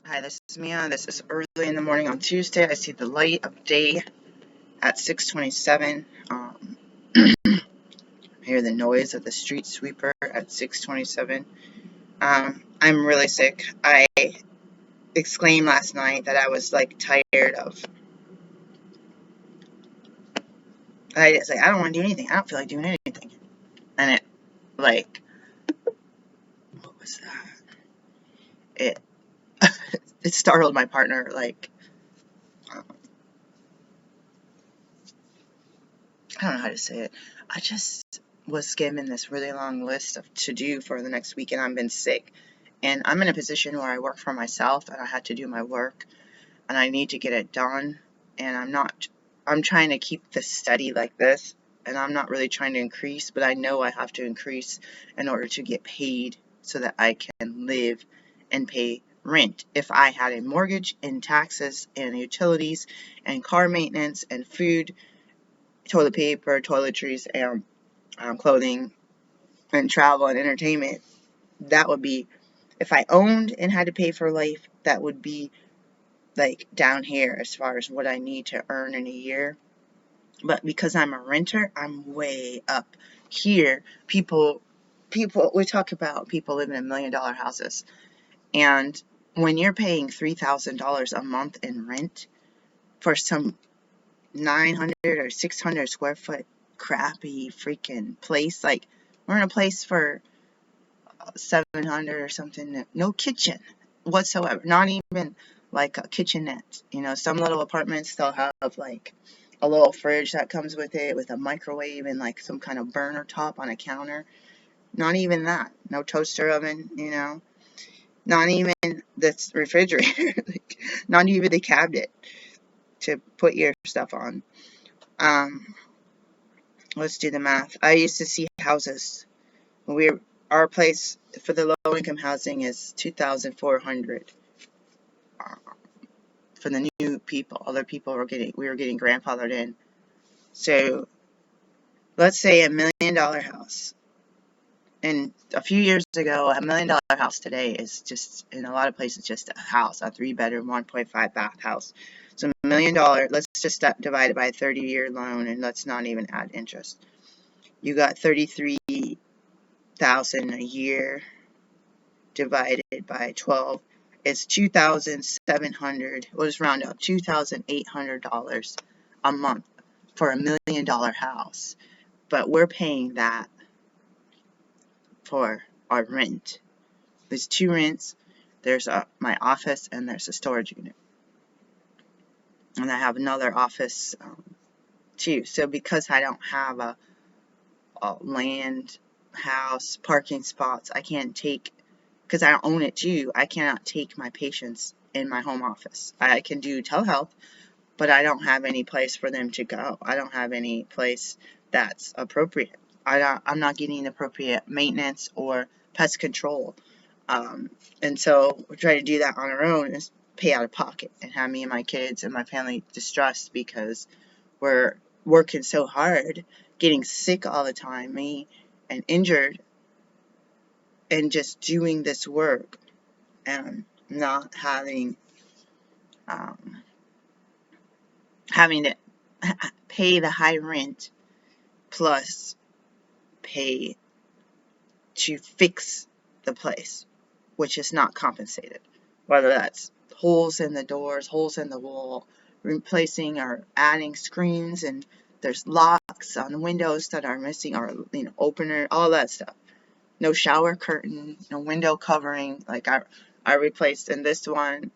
Hi, this is Mia. This is early in the morning on Tuesday. I see the light of day at 6:27. I hear the noise of the street sweeper at 6:27. I'm really sick. I exclaimed last night that I was like tired of. I don't want to do anything. I don't feel like doing anything. And it like what was that? It it startled my partner. Um, I don't know how to say it. I just was given this really long list of to do for the next week, and I've been sick. And I'm in a position where I work for myself and I had to do my work and I need to get it done. And I'm trying to keep this steady like this. And I'm not really trying to increase, but I know I have to increase in order to get paid so that I can live and pay rent. If I had a mortgage and taxes and utilities and car maintenance and food, toilet paper, toiletries, and clothing and travel and entertainment, that would be, if I owned and had to pay for life, that would be like down here as far as what I need to earn in a year. But because I'm a renter, I'm way up here. We talk about people living in $1 million houses, and when you're paying $3,000 a month in rent for some 900 or 600 square foot crappy freaking place, like we're in a place for 700 or something, no kitchen whatsoever, not even like a kitchenette. Some little apartments still have like a little fridge that comes with it with a microwave and like some kind of burner top on a counter. Not even that. No toaster oven, not even this refrigerator, like, not even the cabinet to put your stuff on. um let's do the math. I used to see houses. Our place for the low income housing is 2,400. For the new people, other people we were getting grandfathered in. So let's say $1 million house. And a few years ago, $1 million house today is just, in a lot of places, just a house, a 3-bedroom, 1.5 bath house. So $1 million, let's just divide it by a 30-year loan, and let's not even add interest. You got 33,000 a year divided by 12 is 2,700. We'll just round up, $2,800 a month for $1 million house. But we're paying that for our rent. There's two rents. There's my office and there's a storage unit. And I have another office too. So because I don't have a land, house, parking spots, I can't take, because I don't own it too, I cannot take my patients in my home office. I can do telehealth, but I don't have any place for them to go. I don't have any place that's appropriate. I'm not getting appropriate maintenance or pest control. And so we're trying to do that on our own, is pay out of pocket and have me and my kids and my family distressed because we're working so hard, getting sick all the time, me, and injured, and just doing this work and not um, having to pay the high rent plus pay to fix the place, which is not compensated. Whether that's holes in the doors, holes in the wall, replacing or adding screens, and there's locks on the windows that are missing, or opener, all that stuff. No shower curtain, no window covering. Like I replaced in this one,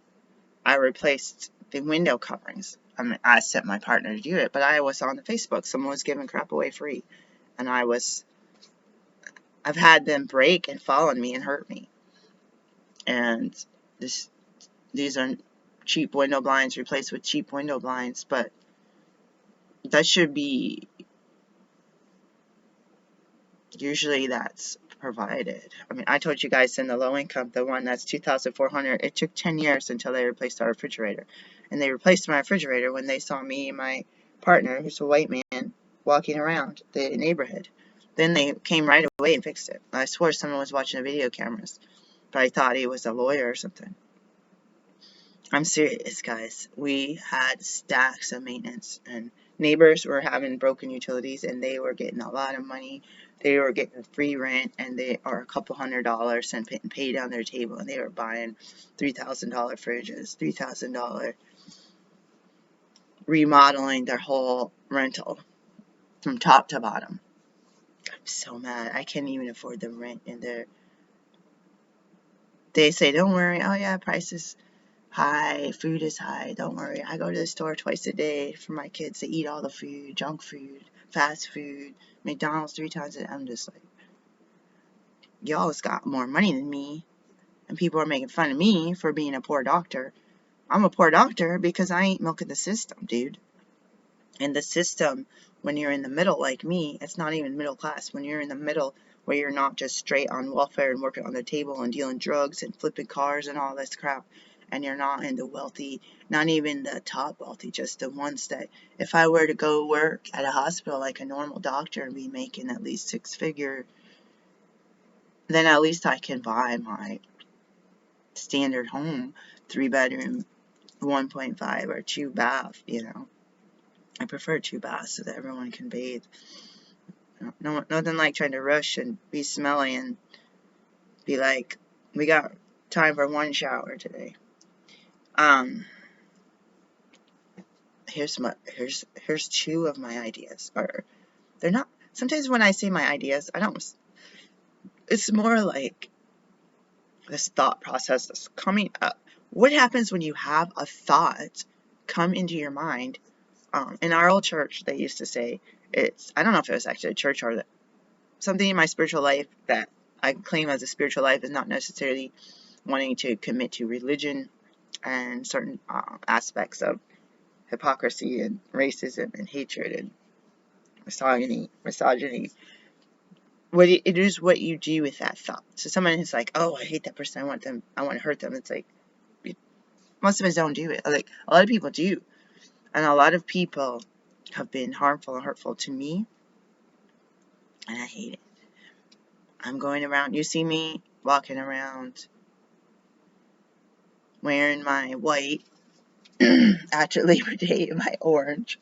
I replaced the window coverings. I mean, I sent my partner to do it, but I was on the Facebook. Someone was giving crap away free, and I've had them break and fall on me and hurt me. And these are cheap window blinds replaced with cheap window blinds, but that should be, usually that's provided. I mean, I told you guys in the low income, the one that's 2,400, it took 10 years until they replaced our refrigerator. And they replaced my refrigerator when they saw me and my partner, who's a white man, walking around the neighborhood. Then they came right away and fixed it. I swore someone was watching the video cameras, but I thought he was a lawyer or something. I'm serious, guys. We had stacks of maintenance, and neighbors were having broken utilities, and they were getting a lot of money. They were getting free rent, and they are a couple $100 and paid on their table, and they were buying $3,000 fridges, $3,000, remodeling their whole rental from top to bottom. I'm so mad. I can't even afford the rent in there. They say, don't worry. Oh, yeah, prices high, food is high, don't worry. I go to the store twice a day for my kids to eat all the food, junk food, fast food, McDonald's 3 times a day. I'm just like, y'all's got more money than me, and people are making fun of me for being a poor doctor. I'm a poor doctor because I ain't milking the system, dude. And the system, when you're in the middle like me, it's not even middle class. When you're in the middle, where you're not just straight on welfare and working on the table and dealing drugs and flipping cars and all this crap, and you're not in the wealthy, not even the top wealthy, just the ones that, if I were to go work at a hospital like a normal doctor and be making at least 6 figure, then at least I can buy my standard home, 3 bedroom, 1.5 or 2 bath, I prefer 2 baths so that everyone can bathe. No, nothing like trying to rush and be smelly and be like, we got time for 1 shower today. Here's 2 of my ideas. Or they're not. Sometimes when I say my ideas, I don't. It's more like this thought process that's coming up. What happens when you have a thought come into your mind? In our old church, they used to say I don't know if it was actually a church or something in my spiritual life that I claim as a spiritual life is not necessarily wanting to commit to religion and certain aspects of hypocrisy and racism and hatred and misogyny. It is what you do with that thought. So someone is like, oh, I hate that person, I want to hurt them. It's like, most of us don't do it. Like, a lot of people do. And a lot of people have been harmful and hurtful to me, and I hate it. I'm going around, you see me walking around wearing my white after Labor Day, my orange.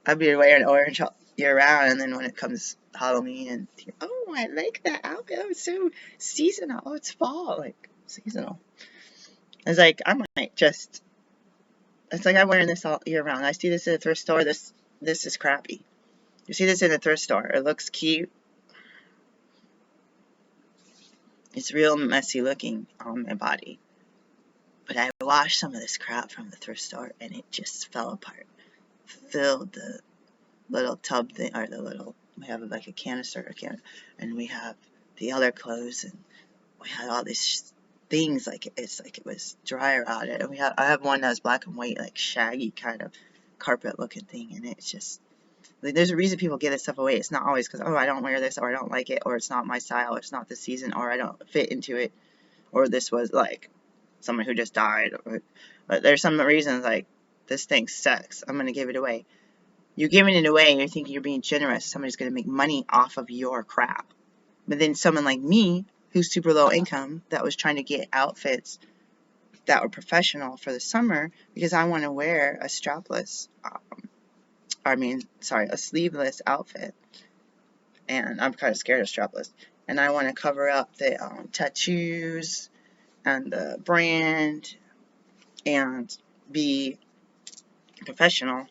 I've been wearing orange year round, and then when it comes Halloween, and oh, I like that outfit. Oh, it's so seasonal. Oh, it's fall, like seasonal. It's like I might just. It's like I'm wearing this all year round. I see this at a thrift store. This is crappy. You see this in a thrift store. It looks cute. It's real messy looking on my body. But I washed some of this crap from the thrift store, and it just fell apart. Filled the little tub thing, or we have like a canister, and we have the other clothes, and we had all these things, like it's like it was dryer out it, and I have one that was black and white, like shaggy kind of carpet looking thing, and it's just, like, there's a reason people give this stuff away. It's not always because, oh, I don't wear this, or I don't like it, or it's not my style, or it's not the season, or I don't fit into it, or this was like someone who just died, but there's some reasons like, this thing sucks, I'm gonna give it away. You're giving it away and you're thinking you're being generous. Somebody's going to make money off of your crap. But then someone like me, who's super low income, that was trying to get outfits that were professional for the summer because I want to wear a a sleeveless outfit. And I'm kind of scared of strapless. And I want to cover up the tattoos and the brand and be professional.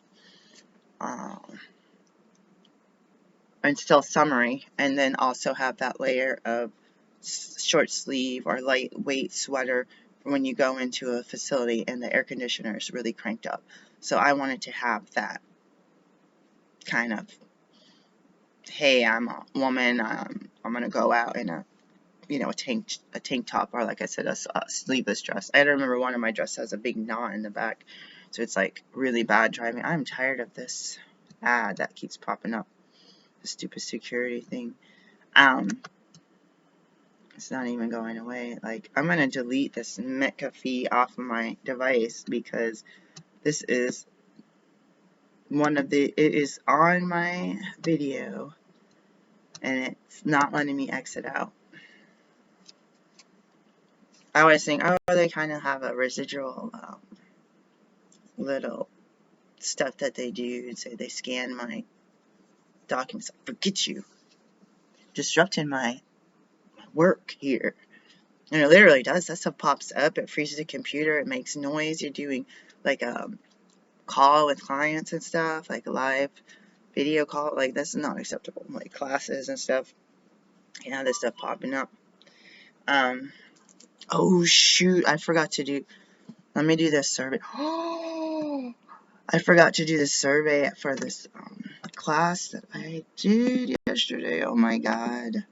And still summery, and then also have that layer of short sleeve or lightweight sweater when you go into a facility and the air conditioner is really cranked up. So I wanted to have that kind of, hey, I'm a woman, I'm gonna go out in a tank top, or like I said, a sleeveless dress. I don't remember one of my dresses has a big knot in the back, so it's like really bad driving. I'm tired of this ad that keeps popping up. The stupid security thing. It's not even going away. Like, I'm gonna delete this McAfee off of my device because this is it is on my video and it's not letting me exit out. I always think, oh, they kind of have a residual little stuff that they do. Say they scan my documents. Forget you. Disrupting my work here. And it literally does. That stuff pops up. It freezes the computer. It makes noise. You're doing like a call with clients and stuff, like a live video call. Like, that's not acceptable. Like classes and stuff. Yeah, this stuff popping up. Oh shoot, I forgot to do. Let me do this survey. Oh, I forgot to do the survey for this class that I did yesterday. Oh my god.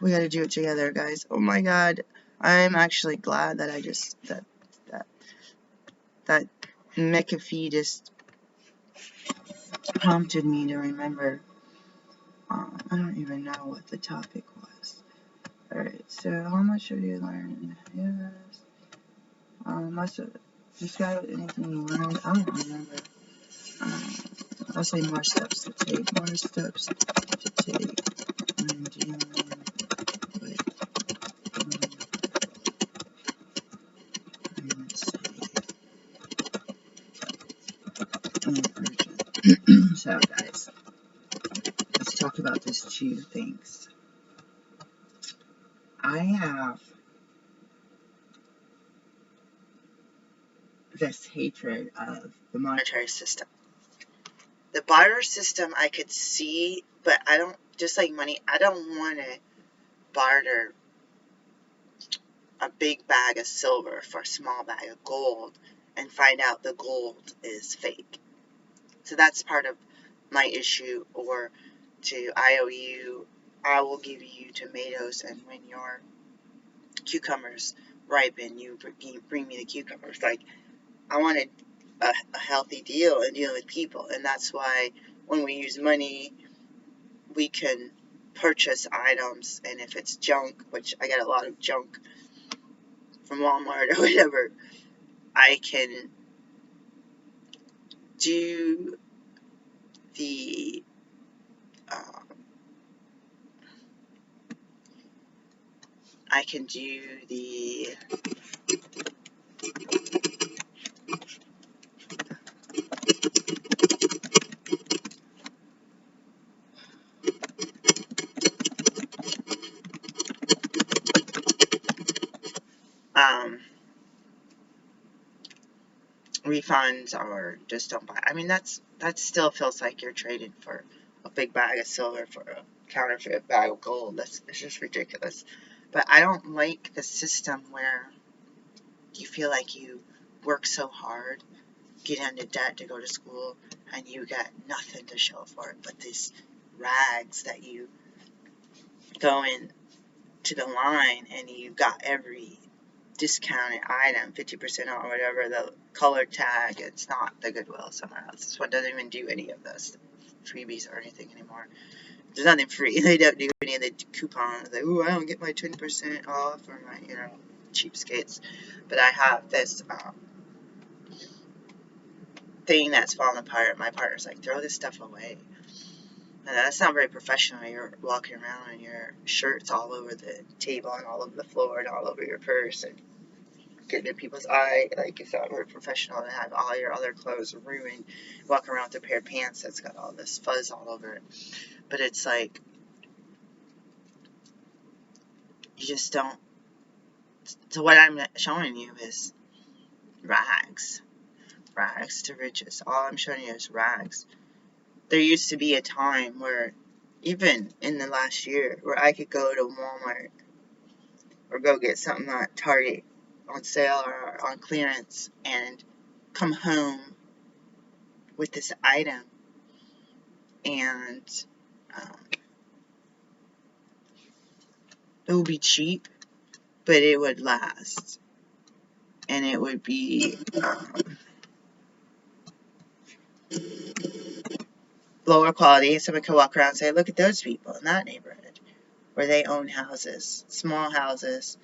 We gotta do it together, guys. Oh my god. I'm actually glad that I just, that McAfee just prompted me to remember. I don't even know what the topic was. Alright, so how much have you learned? Yes. Must have described anything you learned. I don't remember. I'll say more steps to take. More steps to take when dealing with, let's see, so guys, let's talk about these two things. I have this hatred of the monetary system. The barter system I could see, but I don't, just like money, I don't want to barter a big bag of silver for a small bag of gold and find out the gold is fake. So that's part of my issue. Or to IOU, I will give you tomatoes, and when your cucumbers ripen, you bring me the cucumbers. Like, I wanted a healthy deal in dealing with people, and that's why when we use money, we can purchase items, and if it's junk, which I get a lot of junk from Walmart or whatever, I can do the I can do the refunds, or just don't buy. I mean, that still feels like you're trading for a big bag of silver for a counterfeit bag of gold. It's just ridiculous. But I don't like the system where you feel like you work so hard, get into debt to go to school, and you get nothing to show for it but these rags that you go in to the line and you got every discounted item, 50% off, whatever, the color tag. It's not the Goodwill somewhere else. This one doesn't even do any of this freebies or anything anymore. There's nothing free. They don't do any of the coupons. Like, ooh, I don't get my 20% off, or my, cheapskates. But I have this thing that's falling apart. My partner's like, throw this stuff away. And that's not very professional. You're walking around and your shirt's all over the table and all over the floor and all over your purse and getting in people's eye. Like, it's not very professional to have all your other clothes ruined. Walk around with a pair of pants that's got all this fuzz all over it. But it's like, you just don't. So what I'm showing you is rags. Rags to riches. All I'm showing you is rags. There used to be a time where, even in the last year, where I could go to Walmart or go get something at Target on sale or on clearance and come home with this item, and it would be cheap, but it would last, and it would be lower quality. Someone could walk around and say, look at those people in that neighborhood where they own houses, small houses,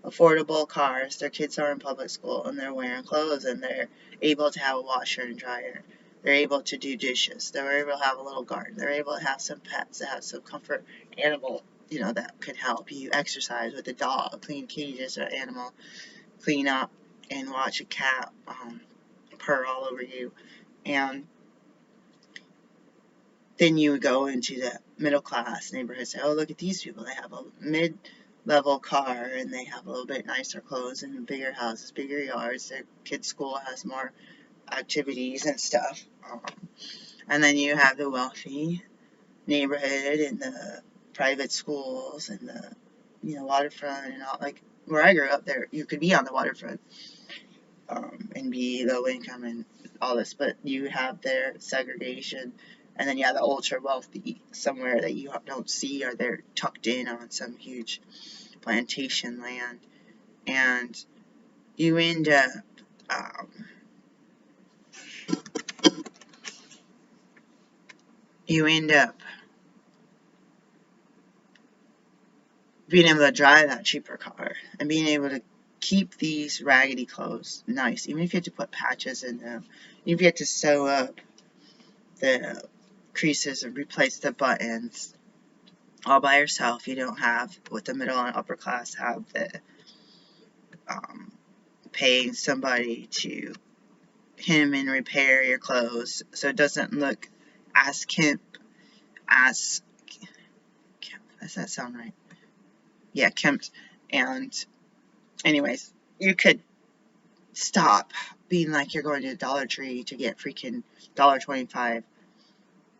affordable cars, their kids are in public school, and they're wearing clothes, and they're able to have a washer and dryer. They're able to do dishes. They're able to have a little garden. They're able to have some pets, to have some comfort animal, that could help you exercise with a dog, clean cages or animal, clean up and watch a cat purr all over you. And then you would go into the middle class neighborhood, say, oh, look at these people. They have a mid-level car and they have a little bit nicer clothes and bigger houses, bigger yards. Their kids' school has more activities and stuff. And then you have the wealthy neighborhood and the private schools and the waterfront and all. Like where I grew up, there you could be on the waterfront and be low income and all this, but you have their segregation, and then you have the ultra wealthy somewhere that you don't see, or they're tucked in on some huge plantation land, and you end up um, you end up being able to drive that cheaper car and being able to keep these raggedy clothes nice, even if you have to put patches in them, even if you have to sew up the creases and replace the buttons all by yourself. You don't have what the middle and upper class have, the paying somebody to hem and repair your clothes so it doesn't look as as does that sound right? Yeah, kempt. And anyways, you could stop being like you're going to Dollar Tree to get freaking $1.25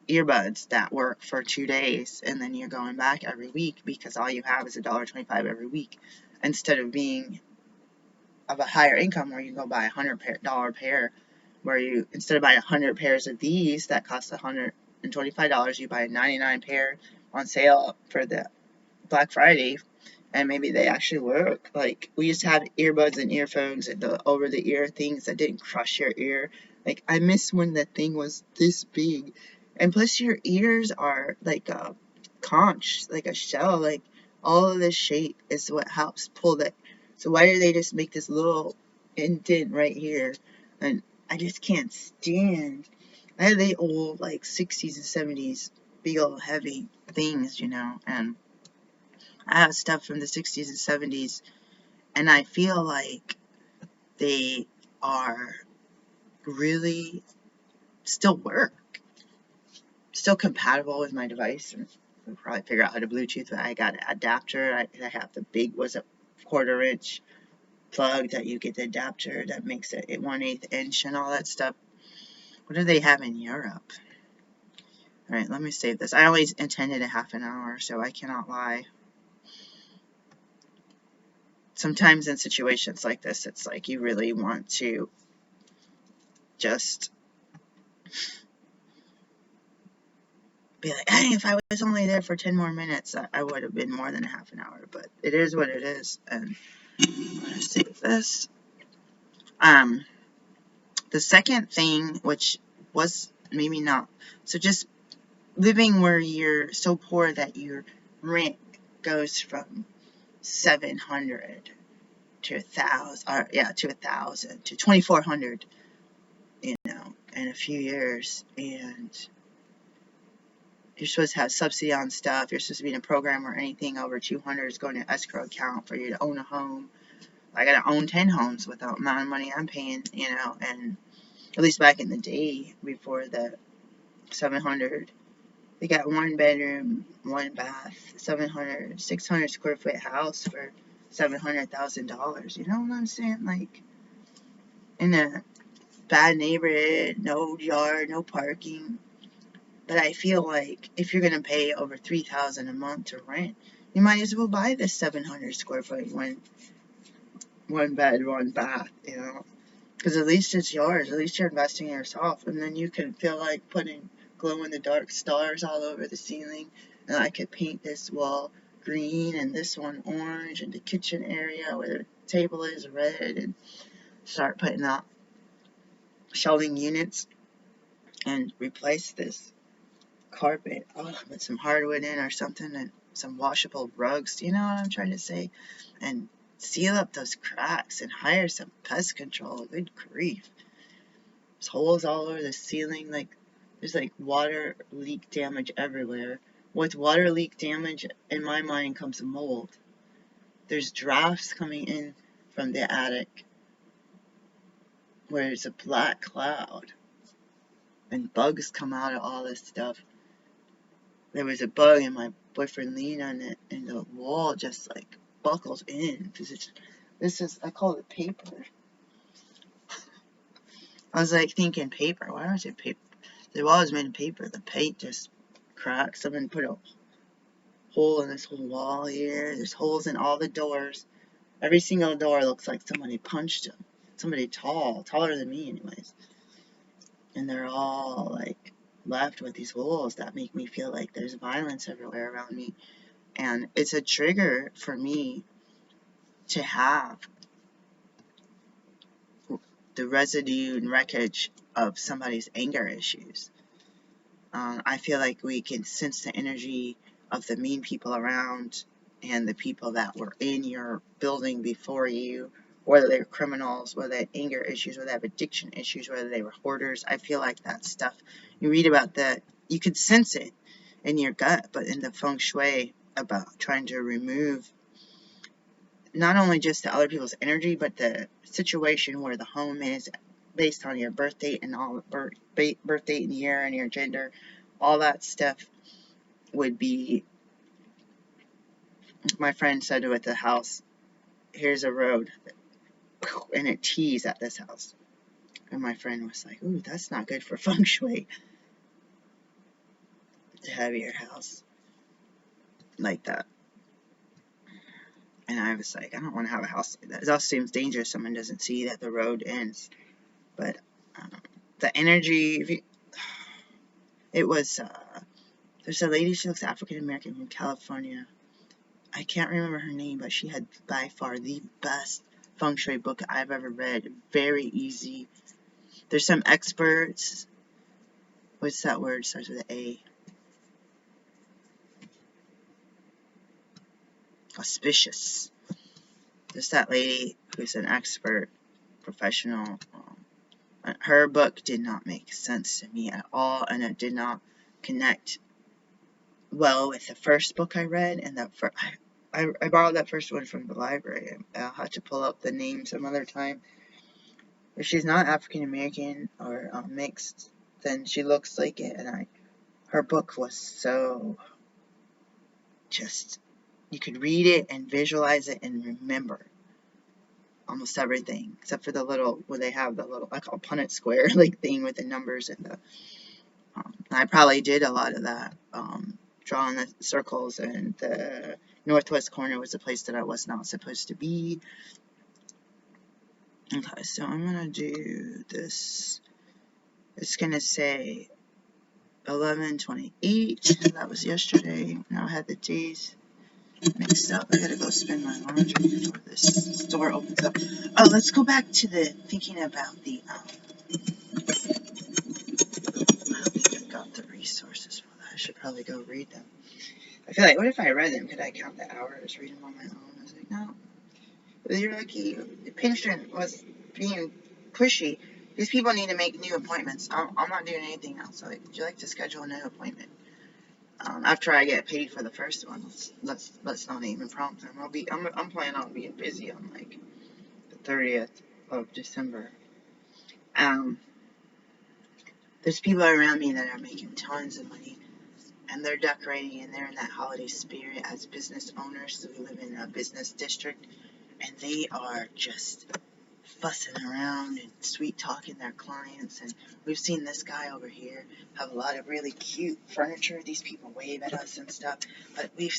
earbuds that work for 2 days, and then you're going back every week because all you have is $1.25 every week, instead of being of a higher income where you go buy $100 pair, where you, instead of buying 100 pairs of these that cost $125, you buy a 99 pair on sale for the Black Friday, and maybe they actually work. Like, we used to have earbuds and earphones and the over-the-ear things that didn't crush your ear. Like, I miss when the thing was this big. And plus, your ears are like a conch, like a shell. Like, all of this shape is what helps pull that. So why do they just make this little indent right here? And I just can't stand. I had the old, like, 60s and 70s big old heavy things, and I have stuff from the 60s and 70s, and I feel like they are really still work, still compatible with my device, and we'll probably figure out how to Bluetooth. I got an adapter. I have the big, was a 1/4 inch plug that you get the adapter that makes it 1/8 inch and all that stuff. What do they have in Europe? All right, let me save this. I only intended a half an hour, so I cannot lie. Sometimes in situations like this, it's like you really want to just be like, hey, if I was only there for 10 more minutes, I would have been more than a half an hour. But it is what it is. And I'm going to save this. The second thing, which was maybe not, so just living where you're so poor that your rent goes from 700 to 1,000, or to 1,000 to 2,400, in a few years, and you're supposed to have subsidy on stuff. You're supposed to be in a program where anything over 200 is going to escrow account for you to own a home. I gotta own 10 homes with the amount of money I'm paying, and at least back in the day before the 700, they got 1 bedroom, 1 bath, 600 square foot house for $700,000. You know what I'm saying? Like, in a bad neighborhood, no yard, no parking. But I feel like if you're going to pay over $3,000 a month to rent, you might as well buy this 700 square foot one bed, 1 bath, because at least it's yours. At least you're investing in yourself, and then you can feel like putting glow-in-the-dark stars all over the ceiling, and I could paint this wall green and this one orange, and the kitchen area where the table is red, and start putting out shelving units and replace this carpet with some hardwood in or something, and some washable rugs. You know what I'm trying to say? And seal up those cracks and hire some pest control. Good grief. There's holes all over the ceiling. Like, there's like water leak damage everywhere. With water leak damage, in my mind comes mold. There's drafts coming in from the attic where it's a black cloud and bugs come out of all this stuff. There was a bug and my boyfriend leaned on it and the wall just like buckles in because I call it paper. I was like thinking paper. Why was it paper? The wall is made of paper. The paint just cracked. Someone put a hole in this whole wall here. There's holes in all the doors. Every single door looks like somebody punched them. Somebody taller than me anyways. And they're all like left with these holes that make me feel like there's violence everywhere around me. And it's a trigger for me to have the residue and wreckage of somebody's anger issues. I feel like we can sense the energy of the mean people around and the people that were in your building before you, whether they were criminals, whether they had anger issues, whether they have addiction issues, whether they were hoarders. I feel like that stuff, you read about that, you could sense it in your gut, but in the feng shui about trying to remove not only just the other people's energy, but the situation where the home is based on your birth date and all birth date and year and your gender, all that stuff would be. My friend said with the house, here's a road, and it tees at this house. And my friend was like, ooh, that's not good for feng shui to have your house like that. And I was like, I don't want to have a house like that. It also seems dangerous. Someone doesn't see that the road ends. But the energy, it was, there's a lady, she looks African American from California. I can't remember her name, but she had by far the best feng shui book I've ever read. Very easy. There's some experts. What's that word? Starts with an A. Auspicious. There's that lady who's an expert, professional. Her book did not make sense to me at all, and it did not connect well with the first book I read. And I borrowed that first one from the library. I'll have to pull up the name some other time. If she's not African American or mixed, then she looks like it. And her book was so just, you could read it and visualize it and remember almost everything, except for the little, where they have the little, I call Punnett square, like thing with the numbers and the, I probably did a lot of that, drawing the circles, and the northwest corner was a place that I was not supposed to be. Okay, so I'm gonna do this, it's gonna say 11/28, that was yesterday. Now I had the days mixed up. I gotta go spin my laundry before this store opens up. Oh, let's go back to the thinking about the, I don't think I've got the resources for that. I should probably go read them. I feel like, what if I read them? Could I count the hours, read them on my own? I was like, no. You're lucky. Pinterest was being pushy. These people need to make new appointments. I'm not doing anything else. So, like, would you like to schedule a new appointment? After I get paid for the first one, let's not even prompt them. I'm planning on being busy on like the 30th of December. There's people around me that are making tons of money, and they're decorating, and they're in that holiday spirit as business owners. So we live in a business district, and they are just fussing around and sweet talking their clients. And we've seen this guy over here have a lot of really cute furniture. These people wave at us and stuff, but we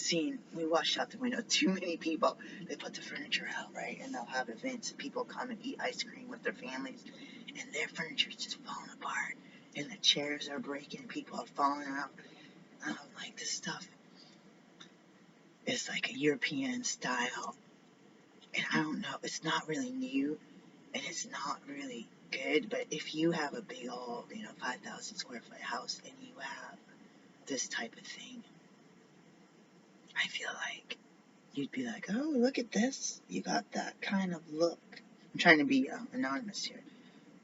watched out the window too many people. They put the furniture out, right, and they'll have events, and people come and eat ice cream with their families, and their furniture is just falling apart, and the chairs are breaking, people are falling out. And I'm like, this stuff is like a European style, and I don't know, it's not really new, and it's not really good. But if you have a big old, 5,000 square foot house and you have this type of thing, I feel like you'd be like, oh, look at this. You got that kind of look. I'm trying to be anonymous here.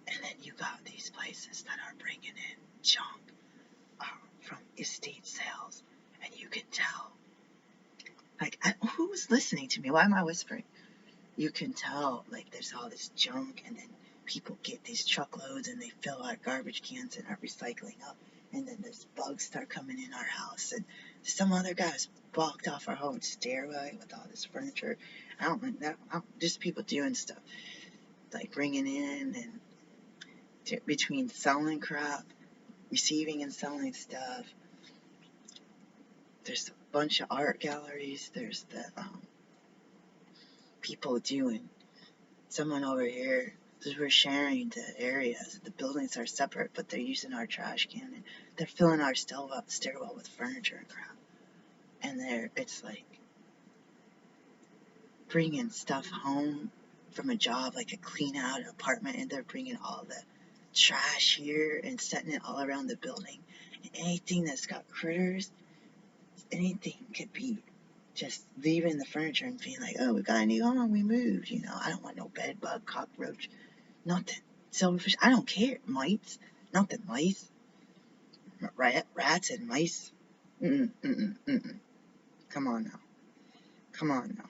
And then you got these places that are bringing in junk from estate sales. and you can tell. Like, who's listening to me? Why am I whispering? You can tell, like, there's all this junk, and then people get these truckloads and they fill our garbage cans and our recycling up, and then there's bugs start coming in our house, and some other guys blocked off our whole stairway with all this furniture. I don't like that. Just people doing stuff, like bringing in and between selling crap, receiving and selling stuff. There's a bunch of art galleries. There's the people doing. Someone over here, because we're sharing the areas. The buildings are separate, but they're using our trash can, and they're filling our stairwell with furniture and crap. And it's like bringing stuff home from a job, like a clean out apartment, and they're bringing all the trash here and setting it all around the building. And anything that's got critters, anything could be just leaving the furniture and being like, oh, we got a new home, we moved, I don't want no bed bug, cockroach, nothing. Silverfish, I don't care. Mites, nothing. Mice, rats and mice. Come on now. Come on now.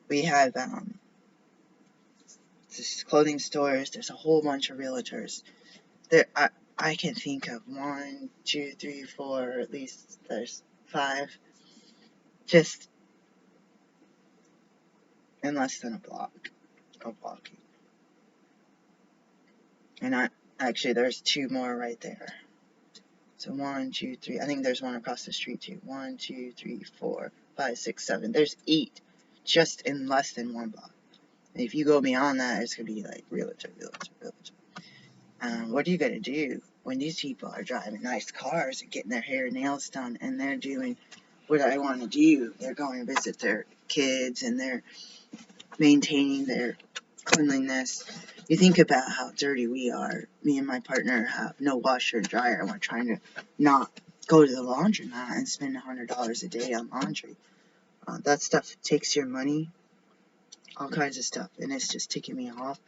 We have this clothing stores. There's a whole bunch of realtors. I can think of 1, 2, 3, 4. At least there's 5. Just in less than a block of walking. And actually there's 2 more right there. So 1, 2, 3. I think there's one across the street too. 1, 2, 3, 4, 5, 6, 7. There's 8 just in less than 1 block. And if you go beyond that, it's gonna be like realtor. What are you gonna do when these people are driving nice cars and getting their hair and nails done, and they're doing what I want to do? They're going to visit their kids and they're maintaining their cleanliness. You think about how dirty we are. Me and my partner have no washer and dryer, and we're trying to not go to the laundromat and spend $100 a day on laundry. That stuff takes your money, all kinds of stuff, and it's just ticking me off.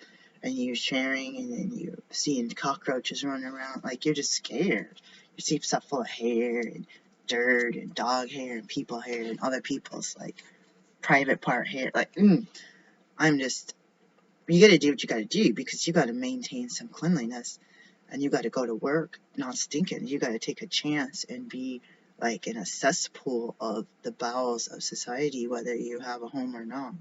And you're sharing, and then you're seeing cockroaches running around, like you're just scared. You see stuff full of hair and dirt and dog hair and people hair and other people's like private part hair. Like, I'm just, you gotta do what you gotta do, because you gotta maintain some cleanliness, and you gotta go to work not stinking. You gotta take a chance and be like in a cesspool of the bowels of society, whether you have a home or not.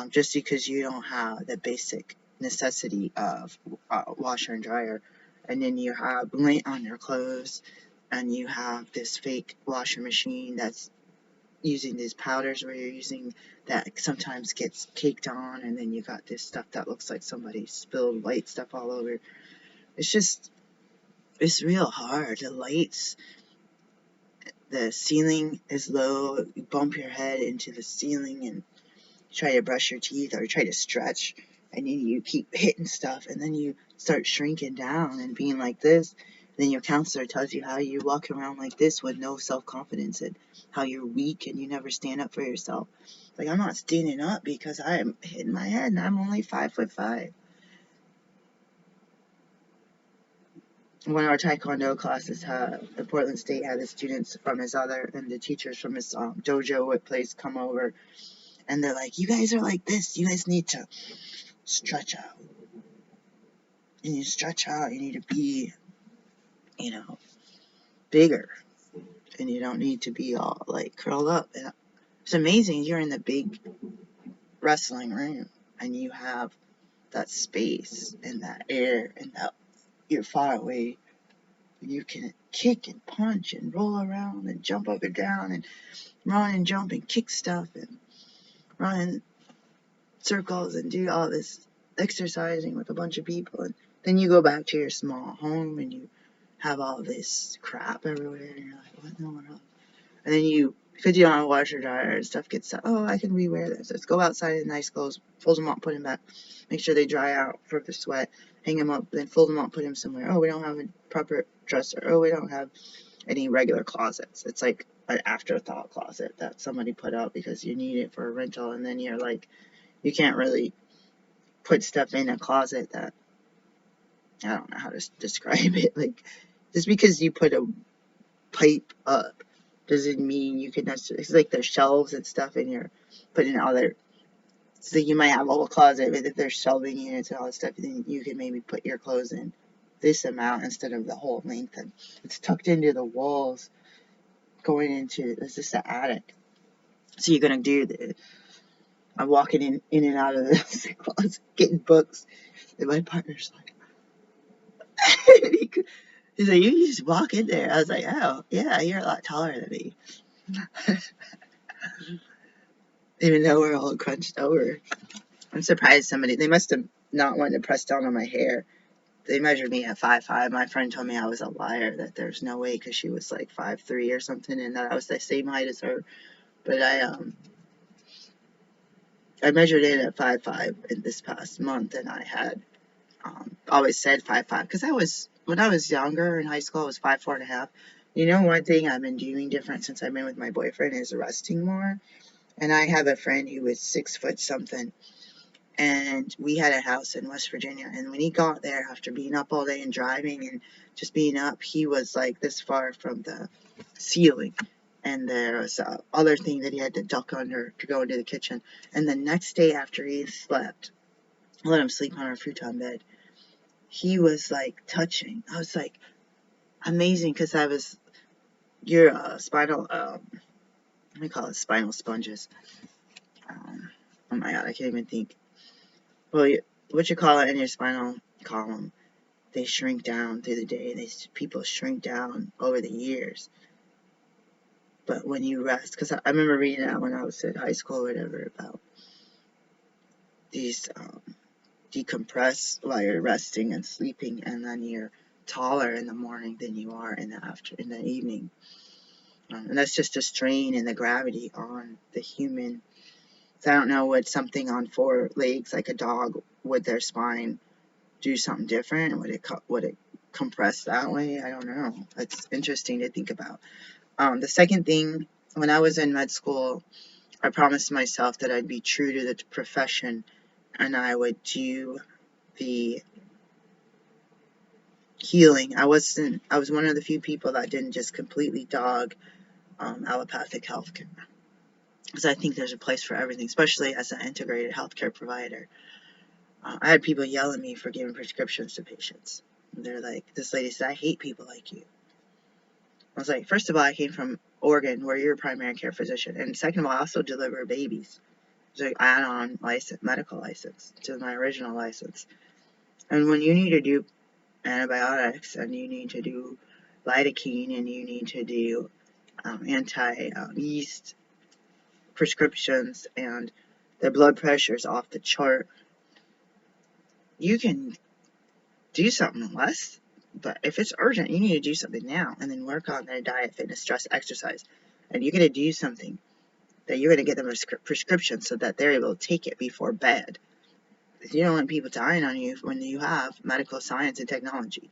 Just because you don't have the basic necessity of washer and dryer, and then you have lint on your clothes, and you have this fake washer machine that's using these powders where you're using that sometimes gets caked on, and then you got this stuff that looks like somebody spilled white stuff all over. It's real hard. The lights, the ceiling is low. You bump your head into the ceiling and try to brush your teeth or try to stretch, and then you keep hitting stuff, and then you start shrinking down and being like this. Then your counselor tells you how you walk around like this with no self-confidence, and how you're weak and you never stand up for yourself. Like, I'm not standing up because I'm hitting my head and I'm only 5'5". One of our taekwondo classes the Portland State had the students from his and the teachers from his dojo at place come over, and they're like, you guys are like this, you guys need to stretch out. And you stretch out, you need to be, bigger. And you don't need to be all like curled up. And it's amazing, you're in the big wrestling room and you have that space and that air, and that you're far away. You can kick and punch and roll around and jump up and down and run and jump and kick stuff and run in circles and do all this exercising with a bunch of people. And then you go back to your small home and you have all this crap everywhere, and you're like, what in the world? And then because you don't have a washer dryer and stuff gets out, oh, I can rewear this. Let's go outside in nice clothes, fold them up, put them back, make sure they dry out for the sweat, hang them up, then fold them up, put them somewhere. Oh, we don't have a proper dresser. Oh, we don't have any regular closets. It's like an afterthought closet that somebody put up because you need it for a rental, and then you're like, you can't really put stuff in a closet that, I don't know how to describe it. Like, just because you put a pipe up doesn't mean you can necessarily, it's like there's shelves and stuff and you're putting all their, so you might have a whole closet, but if there's shelving units and all that stuff, then you can maybe put your clothes in this amount instead of the whole length. And it's tucked into the walls going into, this is the attic. So you're going to do the, I'm walking in and out of this closet, getting books, and my partner's like, he's like, you just walk in there. I was like, oh, yeah, you're a lot taller than me. Even though we're all crunched over. I'm surprised they must have not wanted to press down on my hair. They measured me at 5'5". My friend told me I was a liar, that there's no way because she was like 5'3" or something, and that I was the same height as her. But I measured in at 5'5" in this past month, and I had always said 5'5" because when I was younger in high school, I was 5'4.5". You know, one thing I've been doing different since I've been with my boyfriend is resting more. And I have a friend who was 6 foot something, and we had a house in West Virginia. And when he got there after being up all day and driving and just being up, he was like this far from the ceiling. And there was other thing that he had to duck under to go into the kitchen. And the next day after he slept, I let him sleep on our futon bed. He was like touching. I was like, amazing, because your spinal, what do we call it, spinal sponges. Oh my god, I can't even think. Well, what you call it in your spinal column, they shrink down through the day. People shrink down over the years. But when you rest, because I remember reading that when I was in high school or whatever, about these decompress while you're resting and sleeping, and then you're taller in the morning than you are in the evening. And that's just a strain in the gravity on the human. So I don't know, would something on 4 legs like a dog, would their spine do something different? Would it compress that way? I don't know. It's interesting to think about. The second thing, when I was in med school, I promised myself that I'd be true to the profession and I would do the healing. I was one of the few people that didn't just completely dog allopathic healthcare, because I think there's a place for everything, especially as an integrated healthcare provider. I had people yell at me for giving prescriptions to patients. They're like, this lady said, I hate people like you. I was like, first of all, I came from Oregon, where you're a primary care physician. And second of all, I also deliver babies. It's like add-on medical license to my original license. And when you need to do antibiotics, and you need to do lidocaine, and you need to do anti-yeast prescriptions, and the blood pressure is off the chart, you can do something less. But if it's urgent, you need to do something now, and then work on their diet, fitness, stress, exercise. And you're going to do something that you're going to get them a prescription so that they're able to take it before bed. You don't want people dying on you when you have medical science and technology.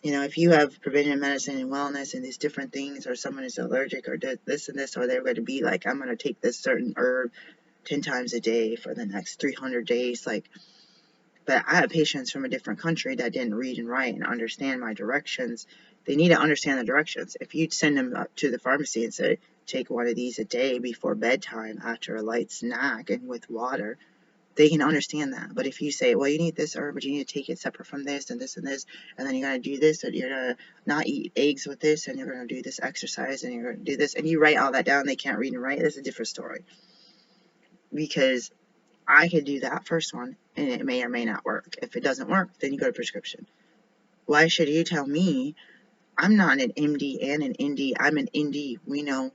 You know, if you have preventive medicine and wellness and these different things, or someone is allergic or this and this, or they're going to be like, I'm going to take this certain herb 10 times a day for the next 300 days, like, but I have patients from a different country that didn't read and write and understand my directions. They need to understand the directions. If you send them up to the pharmacy and say, take one of these a day before bedtime after a light snack and with water, they can understand that. But if you say, well, you need this herb, but you need to take it separate from this and this and this, and then you're going to do this, and you're going to not eat eggs with this, and you're going to do this exercise, and you're going to do this, and you write all that down, they can't read and write, that's a different story. Because I could do that first one, and it may or may not work. If it doesn't work, then you go to prescription. Why should you tell me? I'm not an MD and an ND. I'm an ND. We know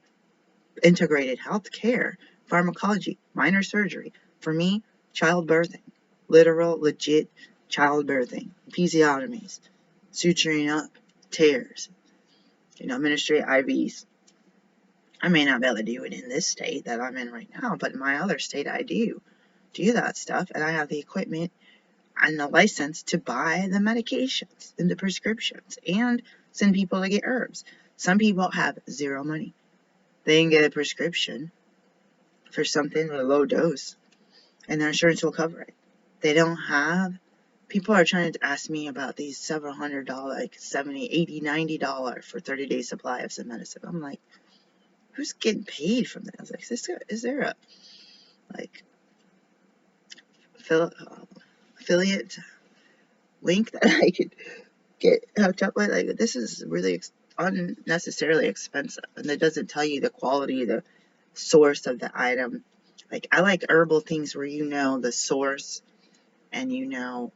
integrated health care, pharmacology, minor surgery. For me, childbirthing, literal, legit childbirthing, episiotomies, suturing up, tears, administrate IVs. I may not be able to do it in this state that I'm in right now, but in my other state, I do that stuff, and I have the equipment and the license to buy the medications and the prescriptions and send people to get herbs. Some people have zero money. They can get a prescription for something with a low dose, and their insurance will cover it. They don't have people are trying to ask me about these several $100, like $70, $80, $90 for 30-day supply of some medicine. I'm like, who's getting paid from this? I was like, is there a like affiliate link that I could get hooked up with? Like, this is really unnecessarily expensive, and it doesn't tell you the quality, the source of the item. Like, I like herbal things where you know the source, and you know,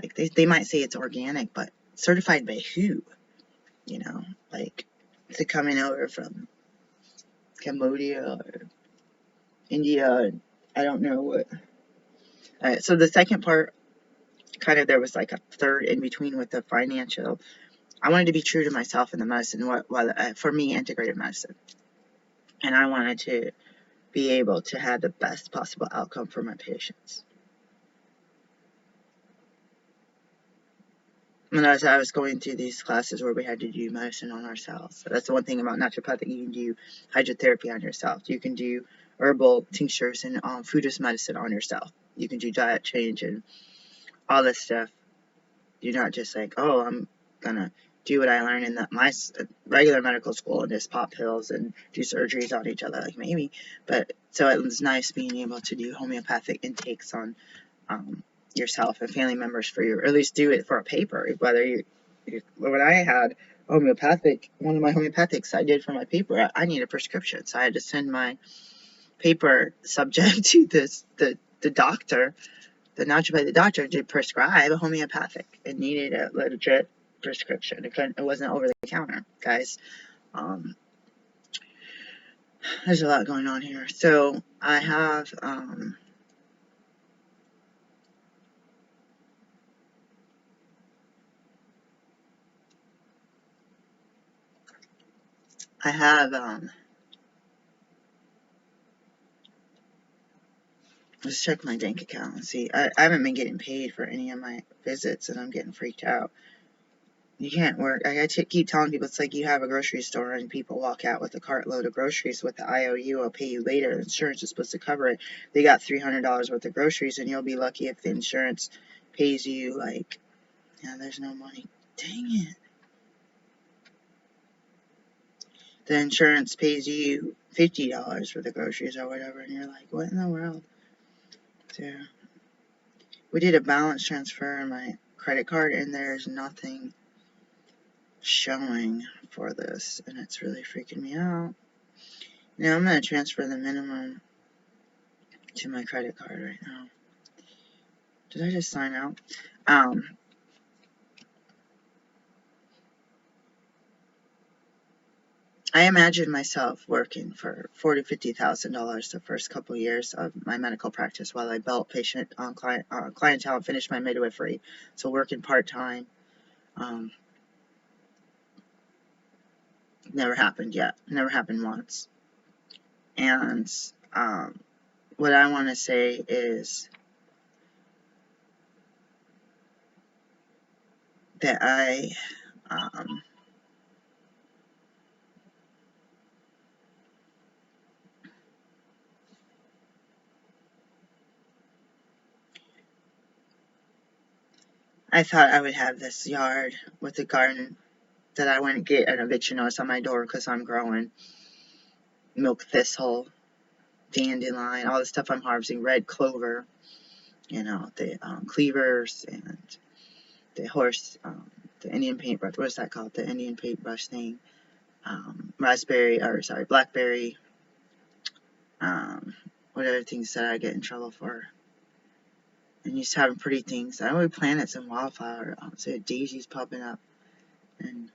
like, they might say it's organic, but certified by who? You know, like, is it coming over from Cambodia or India? I don't know what. So the second part, kind of, there was like a third in between with the financial. I wanted to be true to myself in the medicine, for me, integrated medicine. And I wanted to be able to have the best possible outcome for my patients. And as I was going through these classes where we had to do medicine on ourselves, so that's the one thing about naturopathic. You can do hydrotherapy on yourself. You can do herbal tinctures and foodist medicine on yourself. You can do diet change and all this stuff. You're not just like, oh, I'm gonna do what I learned in my regular medical school and just pop pills and do surgeries on each other, like maybe. But so it was nice being able to do homeopathic intakes on yourself and family members for you, or at least do it for a paper. Whether when I had homeopathic, one of my homeopathics I did for my paper, I need a prescription, so I had to send my paper subject to the doctor, the naturopathic doctor, to prescribe a homeopathic. It needed a legit prescription. It wasn't over the counter, guys. There's a lot going on here. So I have let's check my bank account and see. I haven't been getting paid for any of my visits, and I'm getting freaked out. You can't work. I keep telling people, it's like you have a grocery store and people walk out with a cartload of groceries with the IOU, I'll pay you later. The insurance is supposed to cover it. They got $300 worth of groceries, and you'll be lucky if the insurance pays you, like, yeah, there's no money. Dang it. The insurance pays you $50 for the groceries or whatever, and you're like, what in the world? So, we did a balance transfer on my credit card, and there's nothing showing for this, and it's really freaking me out. Now I'm going to transfer the minimum to my credit card right now. Did I just sign out? I imagine myself working for $40,000-$50,000 the first couple of years of my medical practice while I built clientele and finished my midwifery. So working part-time. Never happened yet. Never happened once. And what I want to say is that I thought I would have this yard with a garden that I wouldn't get an eviction notice on my door because I'm growing milk thistle, dandelion, all the stuff I'm harvesting, red clover, you know, the cleavers and the the Indian paintbrush. What is that called? The Indian paintbrush thing. Blackberry. What other things that I get in trouble for? And just having pretty things. I would planted some wildflower. So daisies popping up. And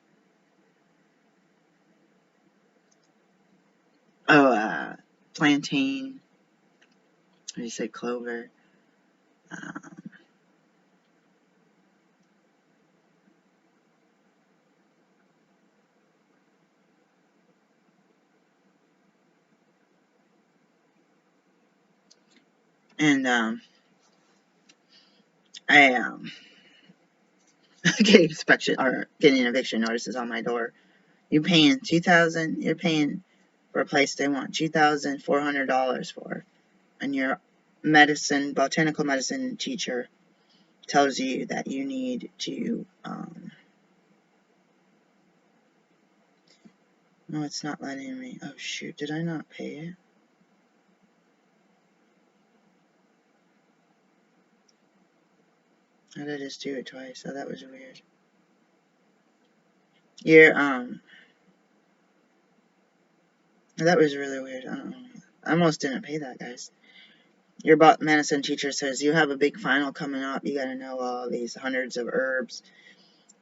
plantain. What you say, clover. And I getting eviction notices on my door. You're paying $2,000. You're paying for a place they want $2,400 for, and you're botanical medicine teacher, tells you that you need to, no, it's not letting me. Oh shoot, did I not pay it? How did I just do it twice? Oh, that was weird. That was really weird. I don't know. I almost didn't pay that, guys. Your medicine teacher says you have a big final coming up. You gotta know all these hundreds of herbs,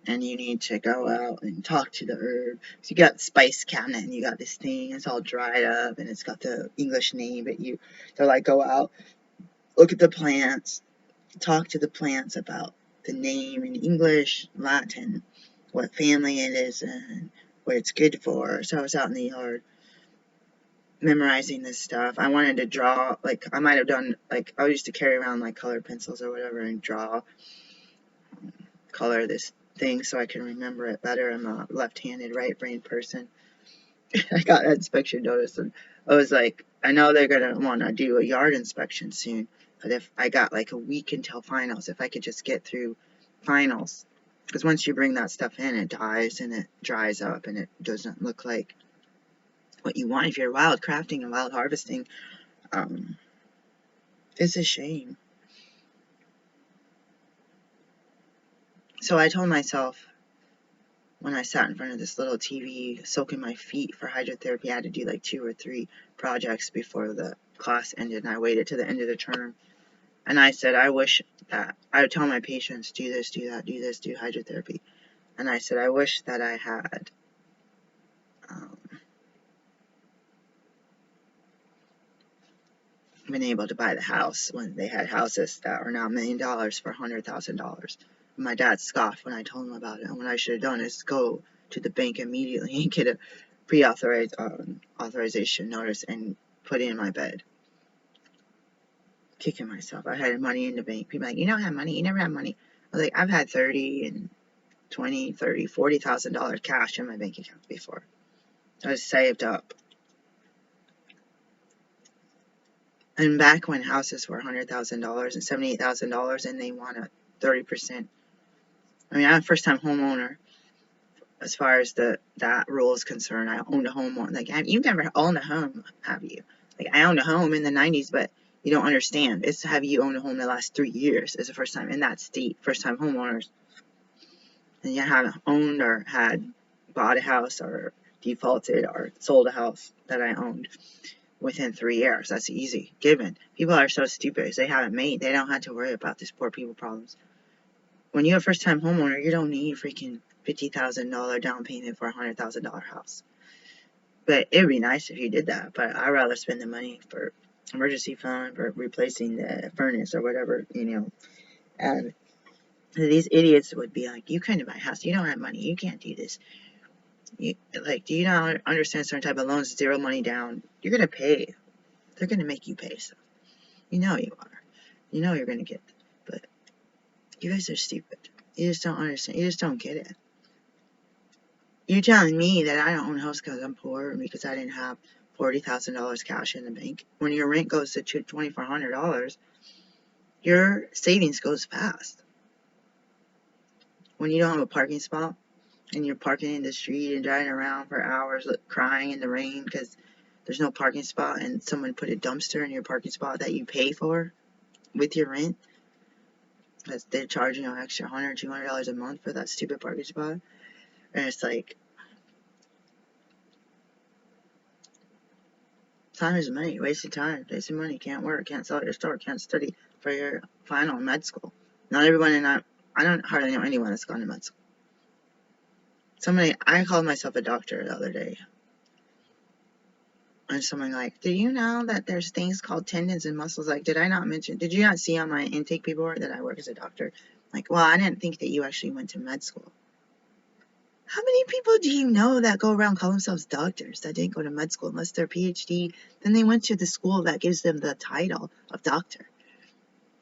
and you need to go out and talk to the herb. So you got the spice cabinet, and you got this thing. It's all dried up, and it's got the English name, but you to like go out, look at the plants, talk to the plants about the name in English, Latin, what family it is, and what it's good for. So I was out in the yard memorizing this stuff. I wanted to draw, like, I might have done, like, I used to carry around, like, colored pencils or whatever and draw, color this thing so I can remember it better. I'm a left-handed, right-brained person. I got an inspection notice, and I was like, I know they're going to want to do a yard inspection soon, but if I got, like, a week until finals, if I could just get through finals, because once you bring that stuff in, it dies, and it dries up, and it doesn't look like what you want. If you're wild crafting and wild harvesting, it's a shame. So I told myself when I sat in front of this little TV soaking my feet for hydrotherapy, I had to do like 2 or 3 projects before the class ended, and I waited to the end of the term. And I said, I wish that I would tell my patients, do this, do that, do this, do hydrotherapy. And I said, I wish that I had been able to buy the house when they had houses that are now $1 million for $100,000. My dad scoffed when I told him about it, and what I should have done is go to the bank immediately and get a authorization notice and put it in my bed. Kicking myself. I had money in the bank. People are like, you don't have money, you never have money. I was like, I've had 30 and 20, 30, $40,000 cash in my bank account before. I was saved up. And back when houses were $100,000 and $78,000 and they want a 30%. I mean, I'm a first-time homeowner as far as that rule is concerned. I owned a home. Like, you've never owned a home, have you? Like, I owned a home in the 90s, but you don't understand. It's have you owned a home the last 3 years as a first time in that state, first-time homeowners. And you haven't owned or had bought a house or defaulted or sold a house that I owned within 3 years. That's easy. Given. People are so stupid. They don't have to worry about these poor people problems. When you're a first-time homeowner, you don't need freaking $50,000 down payment for a $100,000 house. But it would be nice if you did that. But I'd rather spend the money for emergency fund, for replacing the furnace or whatever, And these idiots would be like, you couldn't buy a house. You don't have money. You can't do this. Do you not understand certain type of loans, 0 money down? You're going to pay. They're going to make you pay stuff. You know you are. You know you're going to get it. But you guys are stupid. You just don't understand. You just don't get it. You're telling me that I don't own a house because I'm poor and because I didn't have $40,000 cash in the bank. When your rent goes to $2,400, your savings goes fast. When you don't have a parking spot and you're parking in the street and driving around for hours crying in the rain because there's no parking spot and someone put a dumpster in your parking spot that you pay for with your rent, because they're charging you an extra $100, $200 a month for that stupid parking spot. And it's like, time is money. Wasted time. Wasted money. Can't work. Can't sell your store. Can't study for your final med school. Not everyone I don't hardly know anyone that's gone to med school. I called myself a doctor the other day. And someone like, do you know that there's things called tendons and muscles? Like, did you not see on my intake paperwork that I work as a doctor? Like, well, I didn't think that you actually went to med school. How many people do you know that go around calling themselves doctors that didn't go to med school unless they're PhD? Then they went to the school that gives them the title of doctor.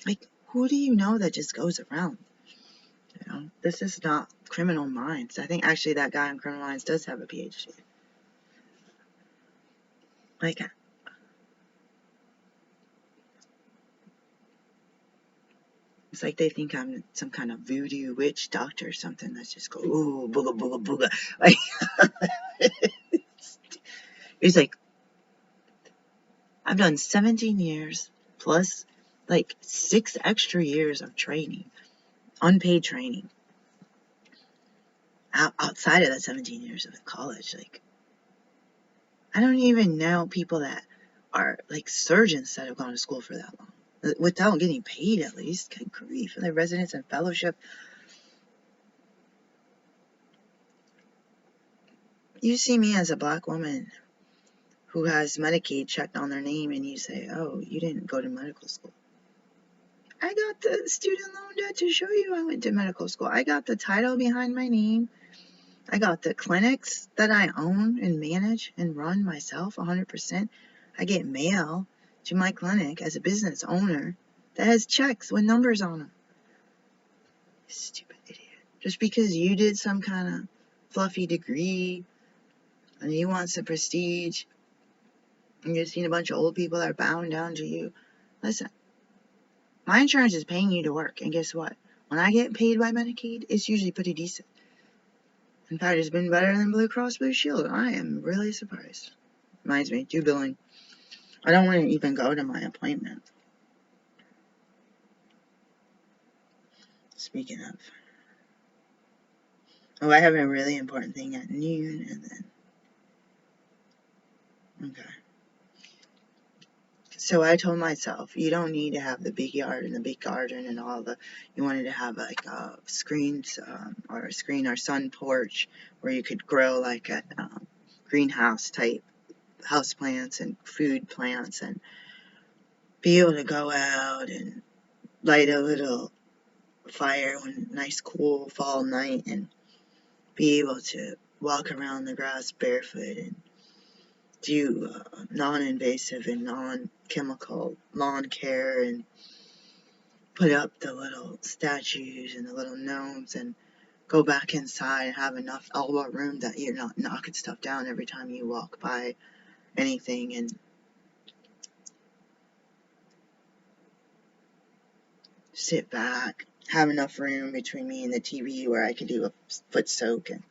Like, who do you know that just goes around? This is not Criminal Minds. I think actually that guy in Criminal Minds does have a PhD. Like, It's like they think I'm some kind of voodoo witch doctor or something that's just go, ooh, booga, booga, booga. Like, it's like, I've done 17 years plus like 6 extra years of training, unpaid training, outside of that 17 years of college. Like, I don't even know people that are like surgeons that have gone to school for that long without getting paid, at least. Good grief, for their residence and fellowship. You see me as a black woman who has Medicaid checked on their name, and you say, oh, you didn't go to medical school. I got the student loan debt to show you I went to medical school. I got the title behind my name. I got the clinics that I own and manage and run myself 100%. I get mail to my clinic as a business owner that has checks with numbers on them. Stupid idiot. Just because you did some kind of fluffy degree and you want some prestige and you've seen a bunch of old people that are bowing down to you. Listen, my insurance is paying you to work, and guess what? When I get paid by Medicaid, it's usually pretty decent. In fact, it's been better than Blue Cross Blue Shield. I am really surprised. Reminds me, do billing. I don't want to even go to my appointment. Speaking of. Oh, I have a really important thing at noon, and then. Okay. So I told myself, you don't need to have the big yard and the big garden and all the. You wanted to have like a screens or a screen or sun porch where you could grow like a greenhouse type house plants and food plants and be able to go out and light a little fire one nice cool fall night and be able to walk around the grass barefoot and do non-invasive and non-chemical lawn care and put up the little statues and the little gnomes and go back inside and have enough elbow room that you're not knocking stuff down every time you walk by anything, and sit back, have enough room between me and the TV where I can do a foot soak and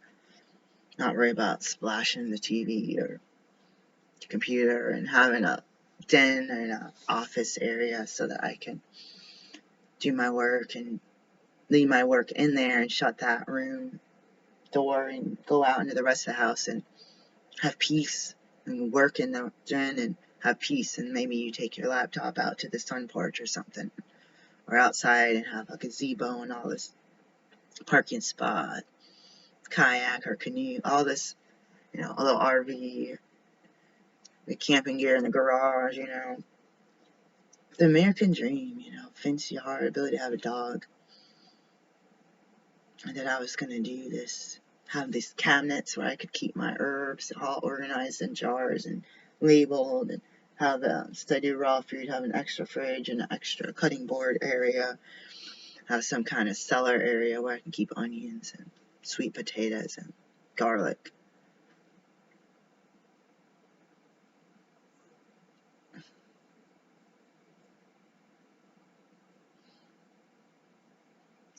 not worry about splashing the TV or the computer, and having a den and an office area so that I can do my work and leave my work in there and shut that room door and go out into the rest of the house and have peace and work in the den and have peace, and maybe you take your laptop out to the sun porch or something, or outside and have a gazebo and all this parking spot, kayak or canoe, all this, a little RV, the camping gear in the garage, the American dream, fenced yard, ability to have a dog, and that I was going to do this, have these cabinets where I could keep my herbs all organized in jars and labeled, and have instead of do raw food, have an extra fridge and an extra cutting board area, have some kind of cellar area where I can keep onions and sweet potatoes and garlic.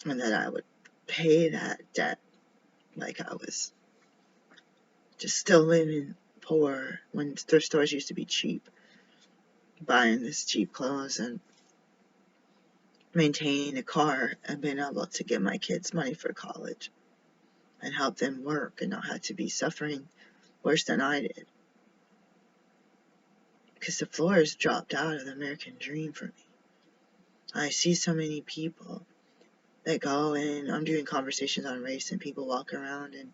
And that I would pay that debt like I was just still living poor when thrift stores used to be cheap, buying this cheap clothes and maintaining a car and being able to give my kids money for college and help them work and not have to be suffering worse than I did. Because the floor has dropped out of the American dream for me. I see so many people that go in, I'm doing conversations on race, and people walk around and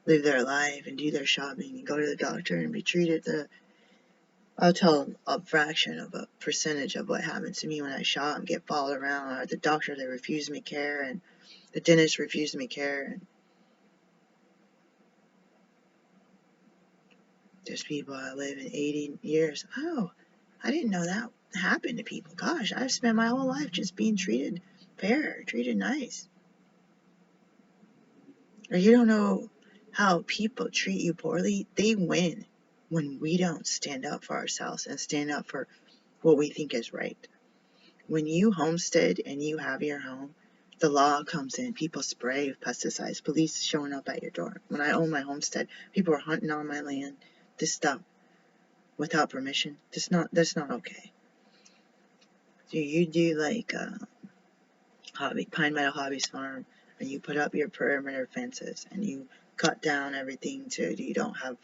live their life and do their shopping and go to the doctor and be treated I'll tell a fraction of a percentage of what happens to me when I shop and get followed around, or the doctor, they refuse me care, and the dentist refused me care, and there's people that live in 80 years. Oh, I didn't know that happened to people. Gosh, I've spent my whole life just being treated fair, treated nice. Or you don't know how people treat you poorly. They win when we don't stand up for ourselves and stand up for what we think is right. When you homestead and you have your home, the law comes in. People spray with pesticides. Police showing up at your door. When I owned my homestead, people were hunting on my land. This stuff without permission. That's not okay. So you do like Pine Meadow Hobbies Farm, and you put up your perimeter fences, and you cut down everything so you don't have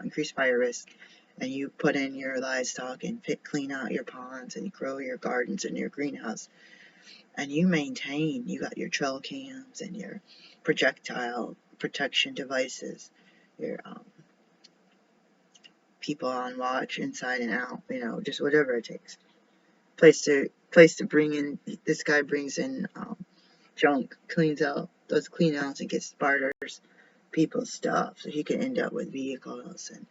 increased fire risk, and you put in your livestock and clean out your ponds, and you grow your gardens in your greenhouse, and you got your trail cams and your projectile protection devices, your people on watch inside and out, just whatever it takes. Place to bring in. This guy brings in junk, does clean outs and gets barters people's stuff, so he can end up with vehicles and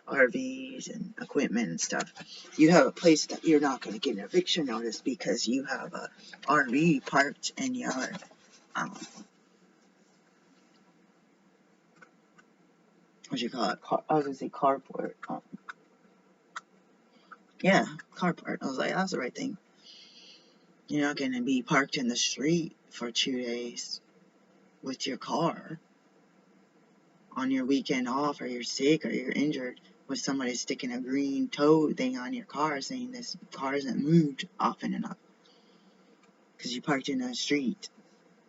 RVs and equipment and stuff. You have a place that you're not going to get an eviction notice because you have a RV parked in your what you call it? I was gonna say carport. Yeah, carport. I was like, that's the right thing. You're not gonna be parked in the street for 2 days with your car on your weekend off, or you're sick, or you're injured, with somebody sticking a green tow thing on your car saying this car isn't moved often enough because you parked in the street,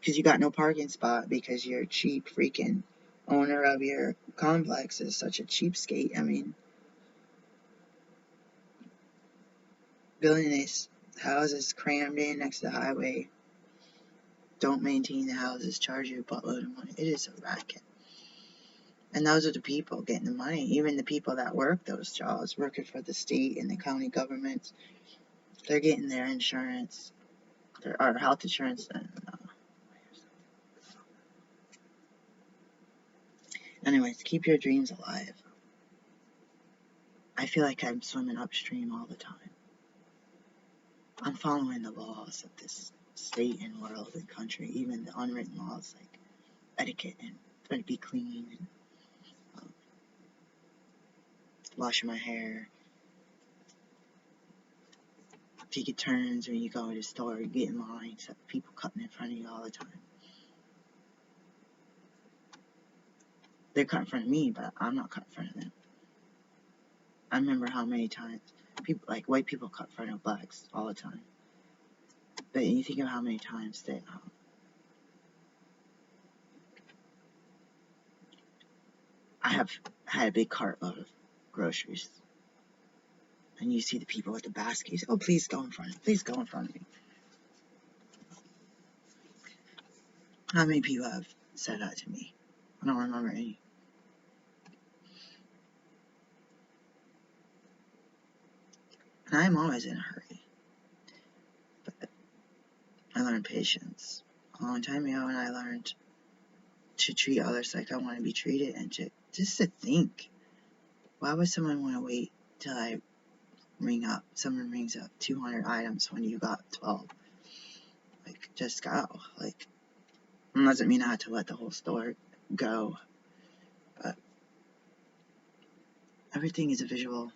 because you got no parking spot, because you're cheap freaking owner of your complex is such a cheapskate. I mean, building these houses crammed in next to the highway, don't maintain the houses, charge you a buttload of money. It is a racket. And those are the people getting the money. Even the people that work those jobs, working for the state and the county governments, they're getting their insurance, or health insurance. Anyways, keep your dreams alive. I feel like I'm swimming upstream all the time. I'm following the laws of this state and world and country, even the unwritten laws like etiquette and trying to be clean and washing my hair, taking turns when you go to the store, you get in line, so people cutting in front of you all the time. They're cutting in front of me, but I'm not cutting in front of them. I remember how many times people, like white people, cut in front of blacks all the time. But you think of how many times that I have had a big cartload of groceries, and you see the people with the baskets. Oh, please go in front of me. Please go in front of me. How many people have said that to me? I don't remember any. And I'm always in a hurry. But I learned patience a long time ago, and I learned to treat others like I want to be treated, and to think, why would someone want to wait till someone rings up 200 items when you got 12? Like, just go. Like, it doesn't mean I have to let the whole store go, but everything is a visual.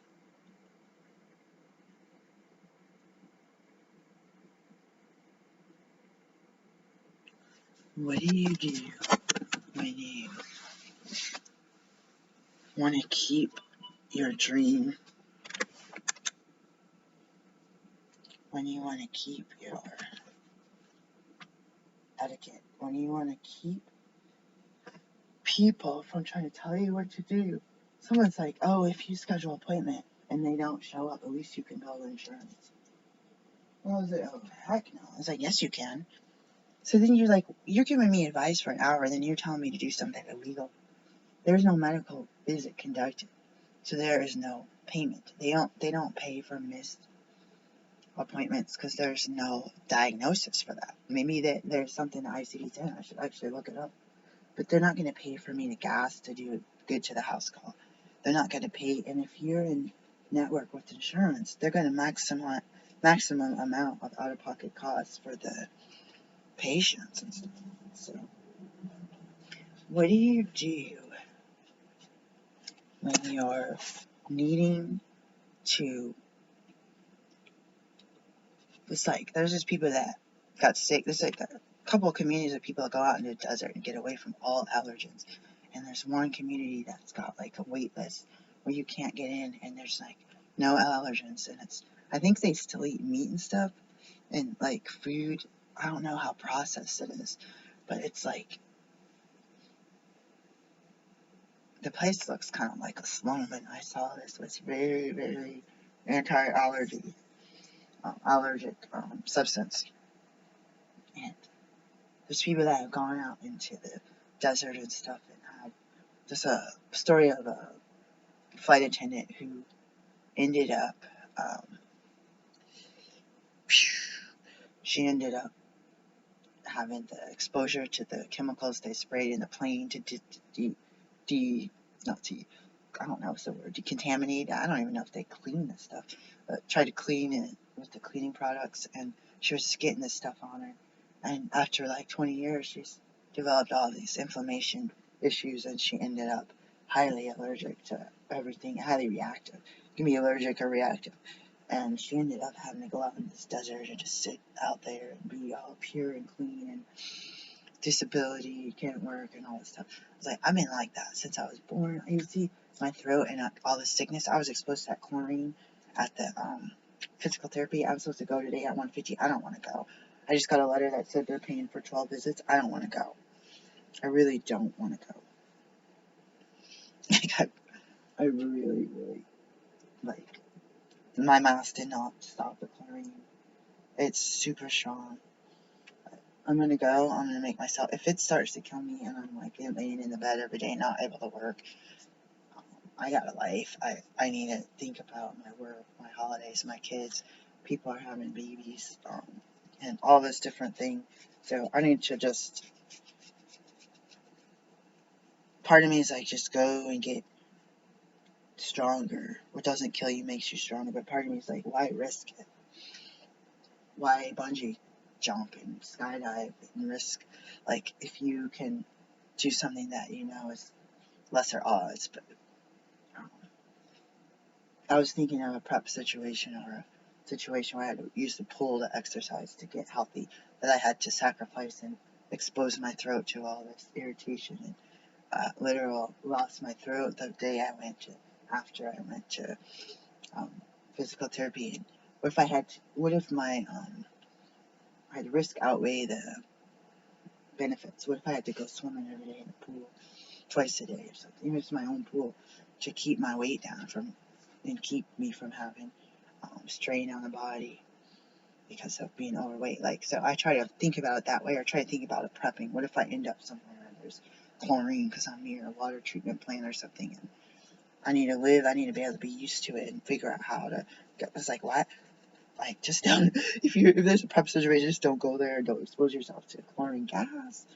What do you do when you want to keep your dream? When you want to keep your etiquette? When you want to keep people from trying to tell you what to do? Someone's like, oh, if you schedule an appointment and they don't show up, at least you can bill insurance. Well, I was like, oh, heck no. I was like, yes, you can. So then you're giving me advice for an hour, then you're telling me to do something illegal. There's no medical visit conducted, so there is no payment. They don't pay for missed appointments because there's no diagnosis for that. Maybe there's something in ICD-10. I should actually look it up. But they're not going to pay for me to gas to do a good to the house call. They're not going to pay, and if you're in network with insurance, they're going to maximum amount of out-of-pocket costs for the patients and stuff. So, what do you do when you're needing to It's like, there's just people that got sick. There's like a couple of communities of people that go out in the desert and get away from all allergens. And there's one community that's got like a wait list where you can't get in, and there's like no allergens. And I think they still eat meat and stuff, and like food. I don't know how processed it is, but it's like, the place looks kind of like a slum. And I saw this was very, very allergic substance. And there's people that have gone out into the desert and stuff and had just a story of a flight attendant who ended up, she ended up having the exposure to the chemicals they sprayed in the plane to I don't know what's the word, decontaminate. I don't even know if they clean this stuff, but tried to clean it with the cleaning products, and she was getting this stuff on her. And after like 20 years, she's developed all these inflammation issues, and she ended up highly allergic to everything, highly reactive. You can be allergic or reactive. And she ended up having to go out in this desert and just sit out there and be all pure and clean, and disability, can't work, and all this stuff. I was like, I've been like that since I was born. I used to see my throat and all the sickness. I was exposed to that chlorine at the physical therapy. I was supposed to go today at 1:50. I don't want to go. I just got a letter that said they're paying for 12 visits. I don't want to go. I really don't want to go. Like, I really, really, like, my mask did not stop the chlorine. It's super strong. I'm gonna go. I'm gonna make myself. If it starts to kill me and I'm like laying in the bed every day, not able to work, I got a life. I need to think about my work, my holidays, my kids. People are having babies, and all this different thing. So I need to just. Part of me is like, just go and get stronger. What doesn't kill you makes you stronger. But part of me is like, why risk it? Why bungee jump and skydive and risk? Like, if you can do something that you know is lesser odds. But I was thinking of a prep situation, or a situation where I had to use the pool to exercise to get healthy, that I had to sacrifice and expose my throat to all this irritation, and literal lost my throat the day after I went to um, physical therapy. And what if my I'd risk outweigh the benefits? What if I had to go swimming every day in the pool twice a day or something, even if it's my own pool, to keep my weight down and keep me from having strain on the body because of being overweight? Like, so I try to think about it that way, or try to think about it prepping. What if I end up somewhere and there's chlorine because I'm near a water treatment plant or something, and I need to be able to be used to it and figure out how to get. It's like, what? Like, just don't, if there's a prep situation, just don't go there and don't expose yourself to chlorine gas.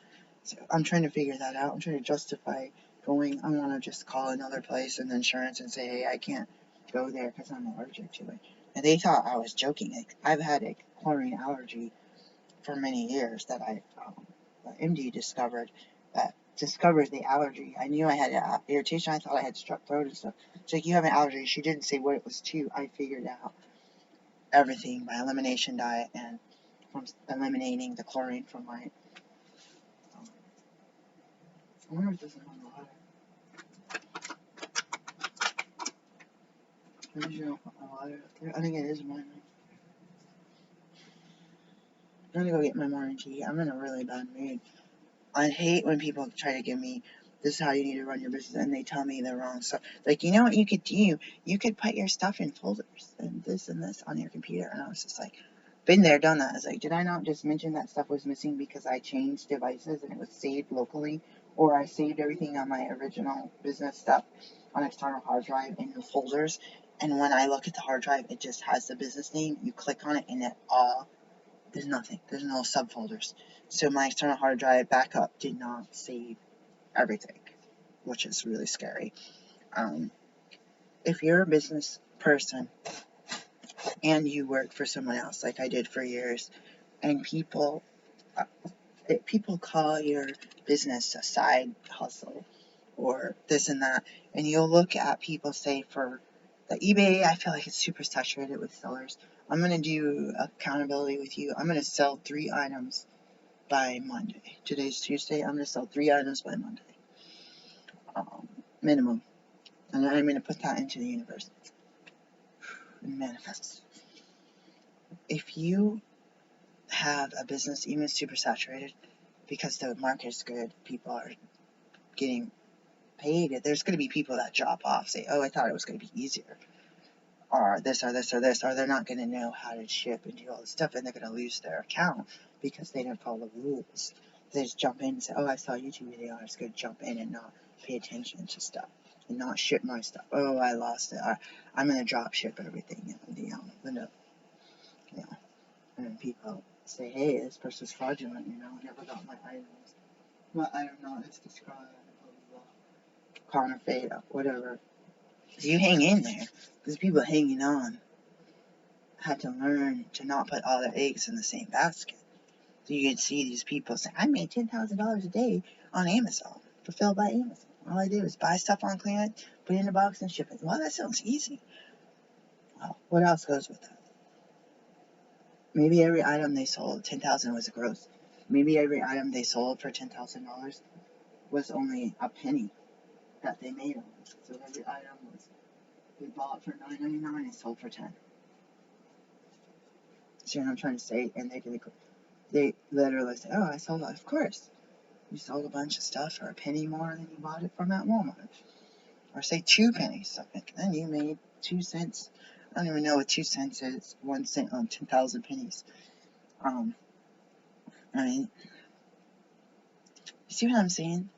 So I'm trying to figure that out. I'm trying to justify going. I want to just call another place in the insurance and say, hey, I can't go there because I'm allergic to it. And they thought I was joking. Like, I've had a chlorine allergy for many years that the MD discovered the allergy. I knew I had irritation. I thought I had strep throat and stuff. She's like, you have an allergy. She didn't say what it was to. I figured out everything by elimination diet and from eliminating the chlorine from my. I wonder if this is on the water. Maybe you don't put my water up there. I think it is mine. I'm gonna go get my morning tea. I'm in a really bad mood. I hate when people try to give me, this is how you need to run your business, and they tell me the wrong stuff. Like, you know what you could do? You could put your stuff in folders and this on your computer. And I was just like, been there, done that. I was like, did I not just mention that stuff was missing because I changed devices and it was saved locally? Or I saved everything on my original business stuff on external hard drive in the folders. And when I look at the hard drive, it just has the business name. You click on it and there's nothing. There's no subfolders. So my external hard drive backup did not save everything, which is really scary. If you're a business person and you work for someone else, like I did for years, and people call your business a side hustle or this and that, and you'll look at people, say, for The eBay, I feel like it's super saturated with sellers. I'm going to do accountability with you. I'm going to sell 3 items by Monday. Today's Tuesday. I'm going to sell 3 items by Monday. Minimum. And I'm going to put that into the universe and manifest. If you have a business, even super saturated, because the market is good, people are getting paid, there's going to be people that drop off, say, oh, I thought it was going to be easier, or this, or this, or this, or they're not going to know how to ship and do all this stuff, and they're going to lose their account because they didn't follow the rules. They just jump in and say, oh, I saw a YouTube video, I'm just going to jump in and not pay attention to stuff, and not ship my stuff. Oh, I lost it. I'm going to drop ship everything, and people say, hey, this person's fraudulent, never got my items. Well, I don't know, it's described, counterfeit, whatever. So you hang in there, because people hanging on had to learn to not put all their eggs in the same basket. So you could see these people say, I made $10,000 a day on Amazon, fulfilled by Amazon. All I do is buy stuff on clearance, put it in a box, and ship it. Well, that sounds easy. Well, what else goes with that? Maybe every item they sold, $10,000 was gross. Maybe every item they sold for $10,000 was only a penny that they made on it. So every item was, they bought for $9.99 and sold for $10. See what I'm trying to say? And they literally say, oh, I sold it. Of course. You sold a bunch of stuff for a penny more than you bought it from at Walmart. Or say 2 pennies. So then you made 2 cents. I don't even know what 2 cents is. 1 cent on 10,000 pennies. I mean, you see what I'm saying?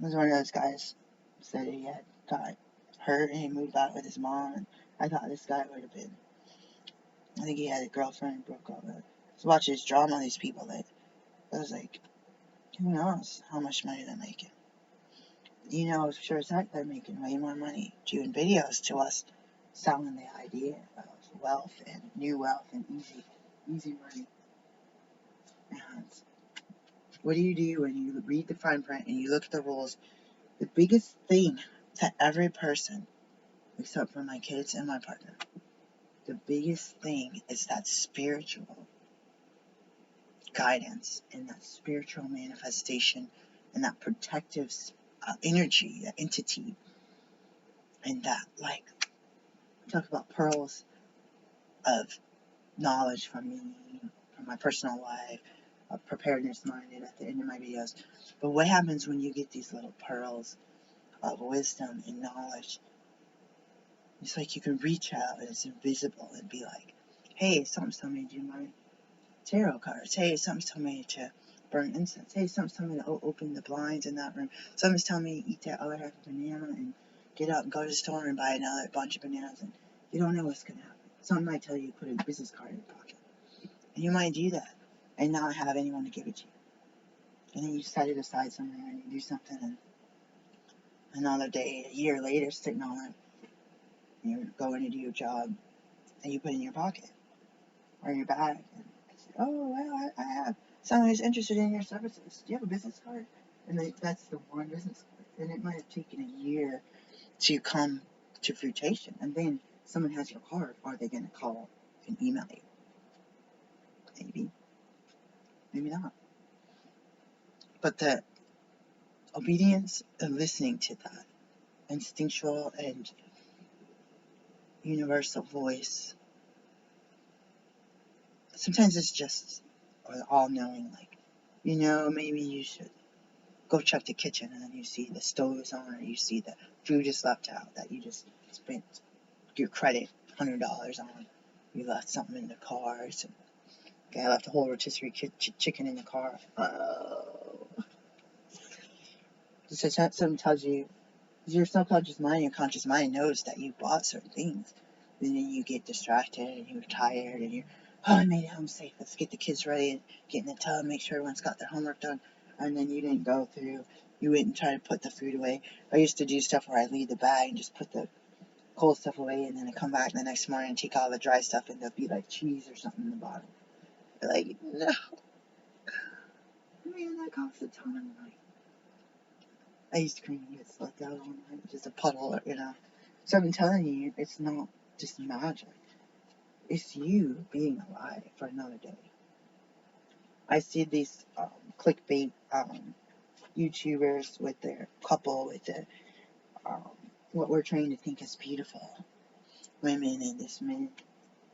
There's one of those guys said he had got hurt and he moved out with his mom. And I thought this guy would have been. I think he had a girlfriend and broke up with her. So watch this drama these people that I was like, who knows how much money they're making? Sure as heck they're making way more money doing videos to us, selling the idea of wealth and new wealth and easy money. And what do you do when you read the fine print and you look at the rules? The biggest thing to every person, except for my kids and my partner, the biggest thing is that spiritual guidance and that spiritual manifestation and that protective energy, that entity, and that, talk about pearls of knowledge from me, from my personal life, preparedness minded at the end of my videos. But what happens when you get these little pearls of wisdom and knowledge? It's like you can reach out and it's invisible and be like, hey, something's telling me to do my tarot cards. Hey, something's telling me to burn incense. Hey, something's telling me to open the blinds in that room. Something's telling me to eat that other half of banana and get up and go to the store and buy another bunch of bananas. And you don't know what's going to happen. Something might tell you to put a business card in your pocket. And you might do that and not have anyone to give it to you. And then you set it aside somewhere and you do something, and another day, a year later, sitting on it, and you're going to do your job, and you put it in your pocket or in your bag. And say, oh, well, I have someone who's interested in your services. Do you have a business card? And that's the one business card. And it might have taken a year to come to fruition. And then someone has your card. Are they going to call and email you? Maybe. Maybe not. But the obedience and listening to that instinctual and universal voice, sometimes it's just all-knowing, maybe you should go check the kitchen, and then you see the stove is on, or you see the food is left out that you just spent your credit $100 on. You left something in the car. I left a whole rotisserie chicken in the car. So something tells you, your subconscious mind, your conscious mind knows that you bought certain things. And then you get distracted and you're tired and you're, oh, I made it home safe. Let's get the kids ready and get in the tub, make sure everyone's got their homework done. And then you didn't go through. You went and tried to put the food away. I used to do stuff where I leave the bag and just put the cold stuff away, and then I come back the next morning and take all the dry stuff, and there'll be like cheese or something in the bottom. Like, no. Man, that costs a ton of money. ice cream gets left out on just a puddle, So I'm telling you, it's not just magic. It's you being alive for another day. I see these clickbait YouTubers with their couple with the um, what we're trained to think is beautiful women and this men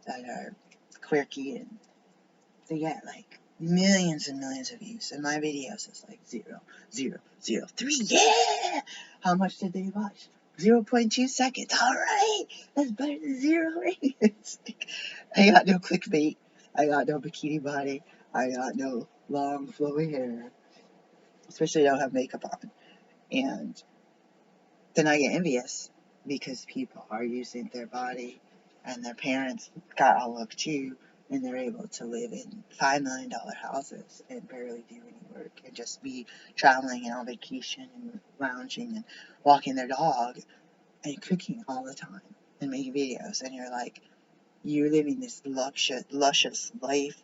that are quirky, and they get like millions and millions of views, and my videos is like 0.003. Yeah! How much did they watch? 0.2 seconds. Alright! That's better than zero. It's like, I got no clickbait. I got no bikini body. I got no long flowy hair. Especially I don't have makeup on. And then I get envious because people are using their body, and their parents got a look too, and they're able to live in $5 million houses and barely do any work and just be traveling and on vacation and lounging and walking their dog and cooking all the time and making videos. And you're like, you're living this luscious life,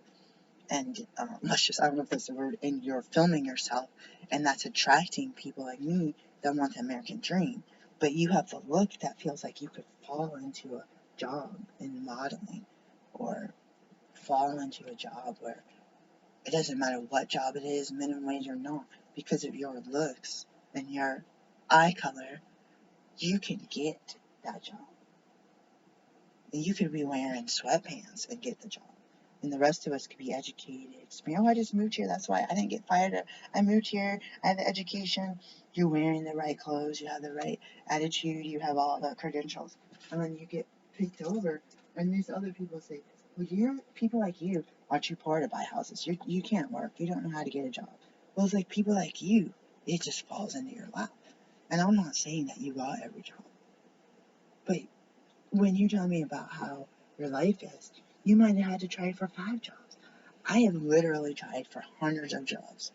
and luscious, I don't know if that's the word, and you're filming yourself, and that's attracting people like me that want the American dream. But you have the look that feels like you could fall into a job in modeling, or fall into a job where it doesn't matter what job it is, minimum wage or not, because of your looks and your eye color, you can get that job. And you could be wearing sweatpants and get the job. And the rest of us could be educated, experienced. Oh, I just moved here. That's why I didn't get fired. I moved here. I have the education. You're wearing the right clothes. You have the right attitude. You have all the credentials. And then you get picked over. And these other people say, well, people like you are too poor to buy houses. You can't work. You don't know how to get a job. Well, it's like people like you, it just falls into your lap. And I'm not saying that you got every job. But when you tell me about how your life is, you might have had to try for 5 jobs. I have literally tried for hundreds of jobs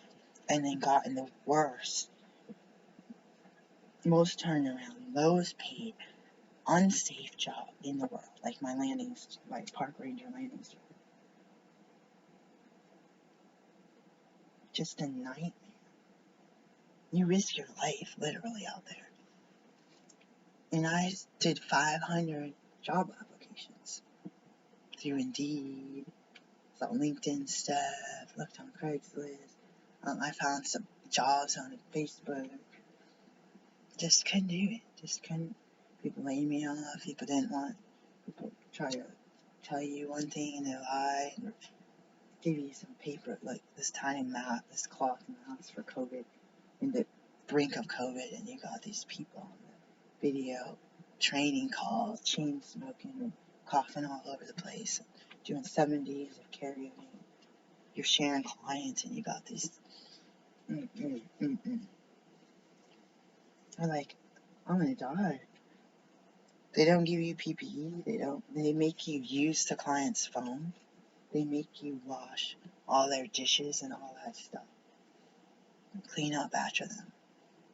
and then gotten the worst, most turnaround, lowest paid, unsafe job in the world, like my park ranger landings job. Just a nightmare. You risk your life literally out there. And I did 500 job applications through Indeed, saw LinkedIn stuff, looked on Craigslist. I found some jobs on Facebook. Just couldn't do it. Just couldn't. People laid me off. People didn't want. People try to tell you one thing and they lie, and give you some paper, like this tiny mat, this cloth mask for COVID, in the brink of COVID, and you got these people on the video training calls, chain smoking, and coughing all over the place, and doing 7 days of caregiving. You're sharing clients, and you got these. They're like, I'm gonna die. They don't give you PPE. They make you use the client's phone. They make you wash all their dishes and all that stuff. Clean up after them.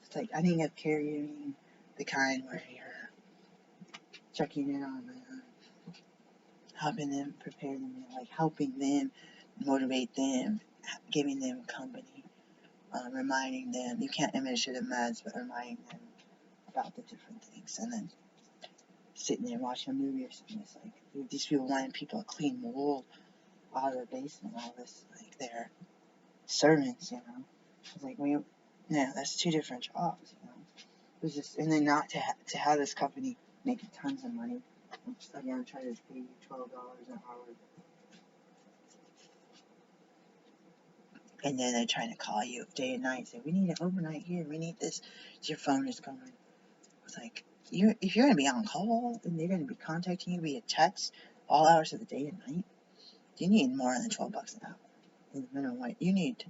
It's like, I think of caregiving the kind where you're checking in on them, helping them prepare the meal, like helping them, motivate them, giving them company, reminding them. You can't administer the meds, but reminding them about the different things, and then sitting there watching a movie or something. It's like these people wanting people to clean mold out of their basement, all this, like their servants, It's like, that's 2 different jobs, It was just, and then not to have this company making tons of money. Again, try to pay you $12 an hour. And then they're trying to call you day and night, say, we need an overnight here, we need this. Your phone is going. It's like, if you're going to be on call and they're going to be contacting you via text all hours of the day and night, you need more than $12 an hour. In the minimum wage, you need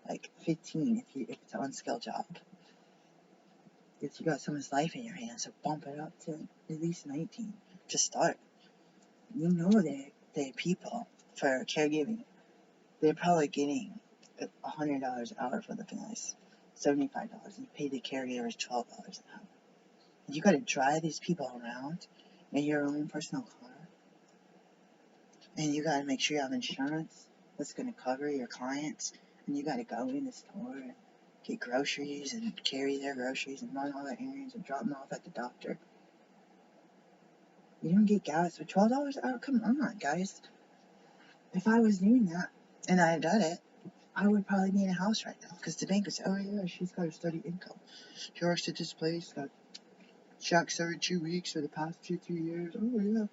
like 15 if it's an unskilled job. If you got someone's life in your hands, so bump it up to at least 19 to start. You know that the people for caregiving, they're probably getting $100 an hour for the families, $75, and you pay the caregivers $12 an hour. And you got to drive these people around in your own personal car, and you got to make sure you have insurance that's going to cover your clients, and you got to go in the store and get groceries and carry their groceries and run all their errands and drop them off at the doctor. You don't get gas for $12 an hour. Come on, guys. If I was doing that and I had done it, I would probably be in a house right now because the bank would say, oh yeah, she's got a steady income. She works at this place, got checks every 2 weeks for the past 2-3 years. Oh yeah.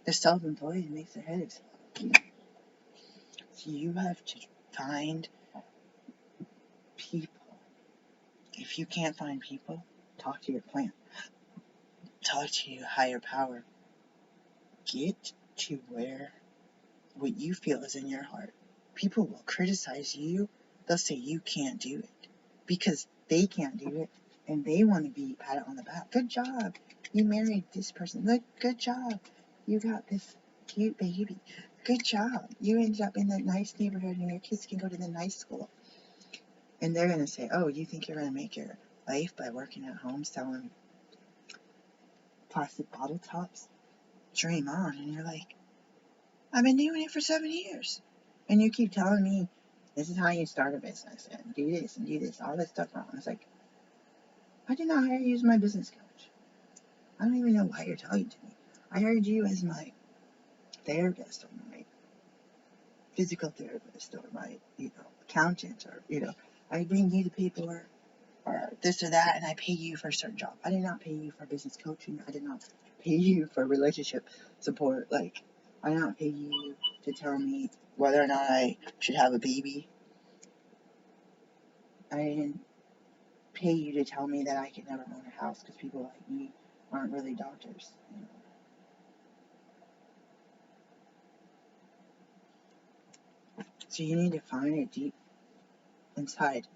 The self-employed makes their head explode. So you have to find people. If you can't find people, talk to your plant. Talk to your higher power. Get to where what you feel is in your heart. People will criticize you. They'll say you can't do it because they can't do it and they want to be patted on the back. Good job. You married this person. Look, good job. You got this cute baby. Good job. You ended up in that nice neighborhood and your kids can go to the nice school. And they're going to say, oh, you think you're going to make your life by working at home selling plastic bottle tops? Dream on. And you're like, I've been doing it for 7 years. And you keep telling me, this is how you start a business, and do this, and do this, all this stuff wrong. It's like, I did not hire you as my business coach. I don't even know why you're telling it to me. I hired you as my therapist, or my physical therapist, or my, accountant, or, I bring you the paperwork, or this or that, and I pay you for a certain job. I did not pay you for business coaching. I did not pay you for relationship support. Like, I did not pay you to tell me whether or not I should have a baby. I didn't pay you to tell me that I could never own a house because people like me aren't really doctors. So you need to find it deep inside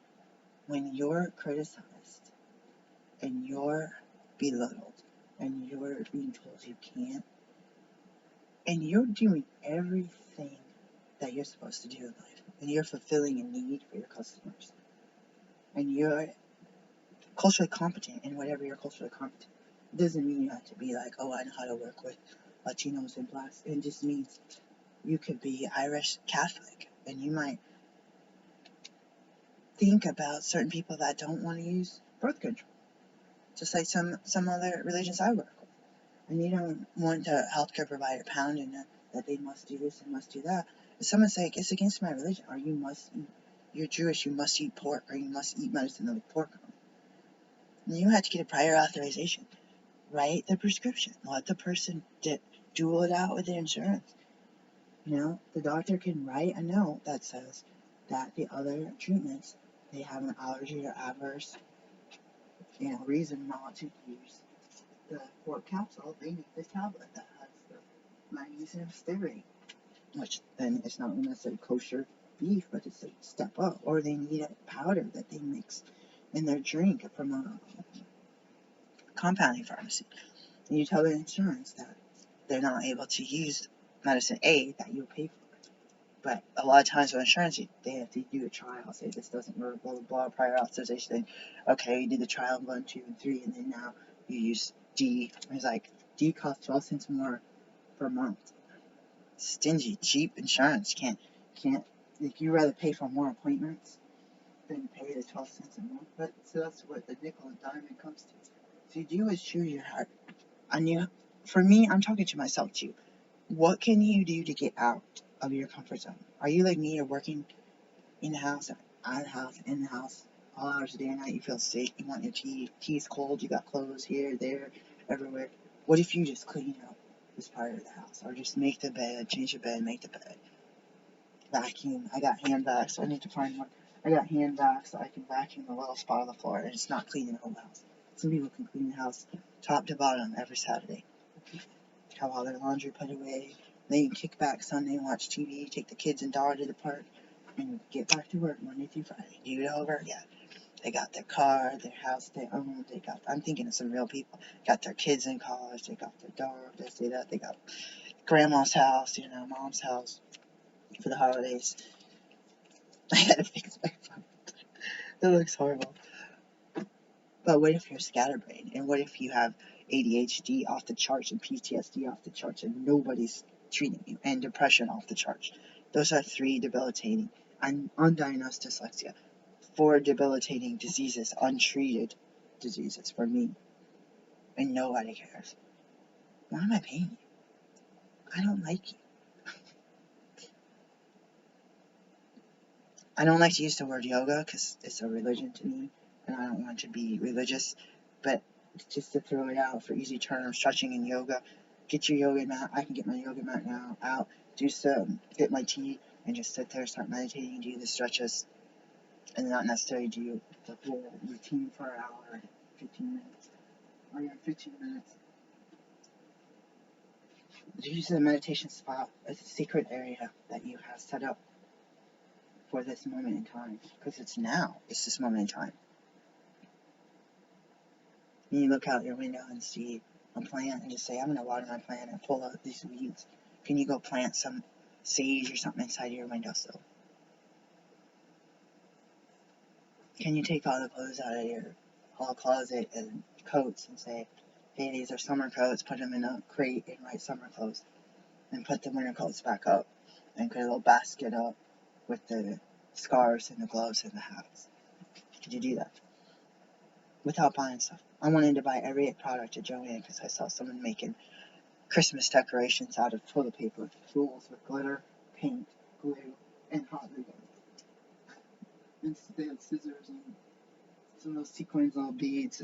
when you're criticized and you're belittled and you're being told you can't and you're doing everything that you're supposed to do in life and you're fulfilling a need for your customers and you're culturally competent in whatever you're culturally competent. It doesn't mean you have to be like, oh, I know how to work with Latinos and blacks. It just means you could be Irish Catholic and you might think about certain people that don't want to use birth control, just like some other religions I work with. And you don't want the healthcare provider pounding that they must do this and must do that. If someone's like, it's against my religion, or you must eat, you're Jewish, you must eat pork, or you must eat medicine with pork on it. And you have to get a prior authorization. Write the prescription. Let the person duel it out with their insurance. The doctor can write a note that says that the other treatments, they have an allergy or adverse, reason not to use the pork capsule. They need the tablet that has the magnesium stearate, which then it's not necessarily kosher beef, but it's a step up. Or they need a powder that they mix in their drink from a compounding pharmacy. And you tell the insurance that they're not able to use medicine A that you'll pay for. But a lot of times with insurance, they have to do a trial, say this doesn't work, blah, blah, blah, prior authorization. Then, okay, you did the trial 1, 2, and 3, and then now you use D. It's like, D costs 12 cents more per month. Stingy, cheap insurance. Can't, if you rather pay for more appointments than pay the 12 cents a month. But, so that's what the nickel and diamond comes to. So you do is choose your heart. For me, I'm talking to myself too. What can you do to get out of your comfort zone? Are you like me? You're working in the house, out of the house, in the house, all hours of the day and night. You feel sick. You want your tea's cold. You got clothes here, there, everywhere. What if you just clean up this part of the house, or just make the bed, change the bed, make the bed, vacuum? I got hand vacs. So I need to find one. I got hand vacs so I can vacuum the little spot on the floor, and it's not cleaning the whole house. Some people can clean the house top to bottom every Saturday. Have all their laundry put away. They can kick back Sunday, watch TV, take the kids and dog to the park, and get back to work Monday through Friday. Do it over again. They got their car, their house they own. I'm thinking of some real people. Got their kids in college. They got their dog. That. They got grandma's house, mom's house for the holidays. I gotta fix my phone. It looks horrible. But what if you're scatterbrained? And what if you have ADHD off the charts and PTSD off the charts and nobody's treating you? And depression off the charts. Those are 3 debilitating. And undiagnosed dyslexia. for debilitating diseases, untreated diseases for me, and nobody cares. Why am I paying you? I don't like you. I don't like to use the word yoga because it's a religion to me, and I don't want to be religious, but just to throw it out for easy terms, stretching and yoga. Get your yoga mat. I can get my yoga mat now out, do some, get my tea, and just sit there, start meditating, do the stretches, and not necessarily do the whole routine for an hour, 15 minutes, or even 15 minutes. Use the meditation spot as a secret area that you have set up for this moment in time, because it's now. It's this moment in time. And you look out your window and see a plant and just say, I'm going to water my plant and pull out these weeds. Can you go plant some sage or something inside your windowsill? Can you take all the clothes out of your hall closet and coats and say, hey, these are summer coats, put them in a crate and write summer clothes, and put the winter coats back up, and put a little basket up with the scarves and the gloves and the hats? Could you do that? Without buying stuff. I wanted to buy every product at Joann because I saw someone making Christmas decorations out of toilet paper, tools with glitter, paint, glue, and hot glue gun. And they had scissors and some of those sequins, little beads,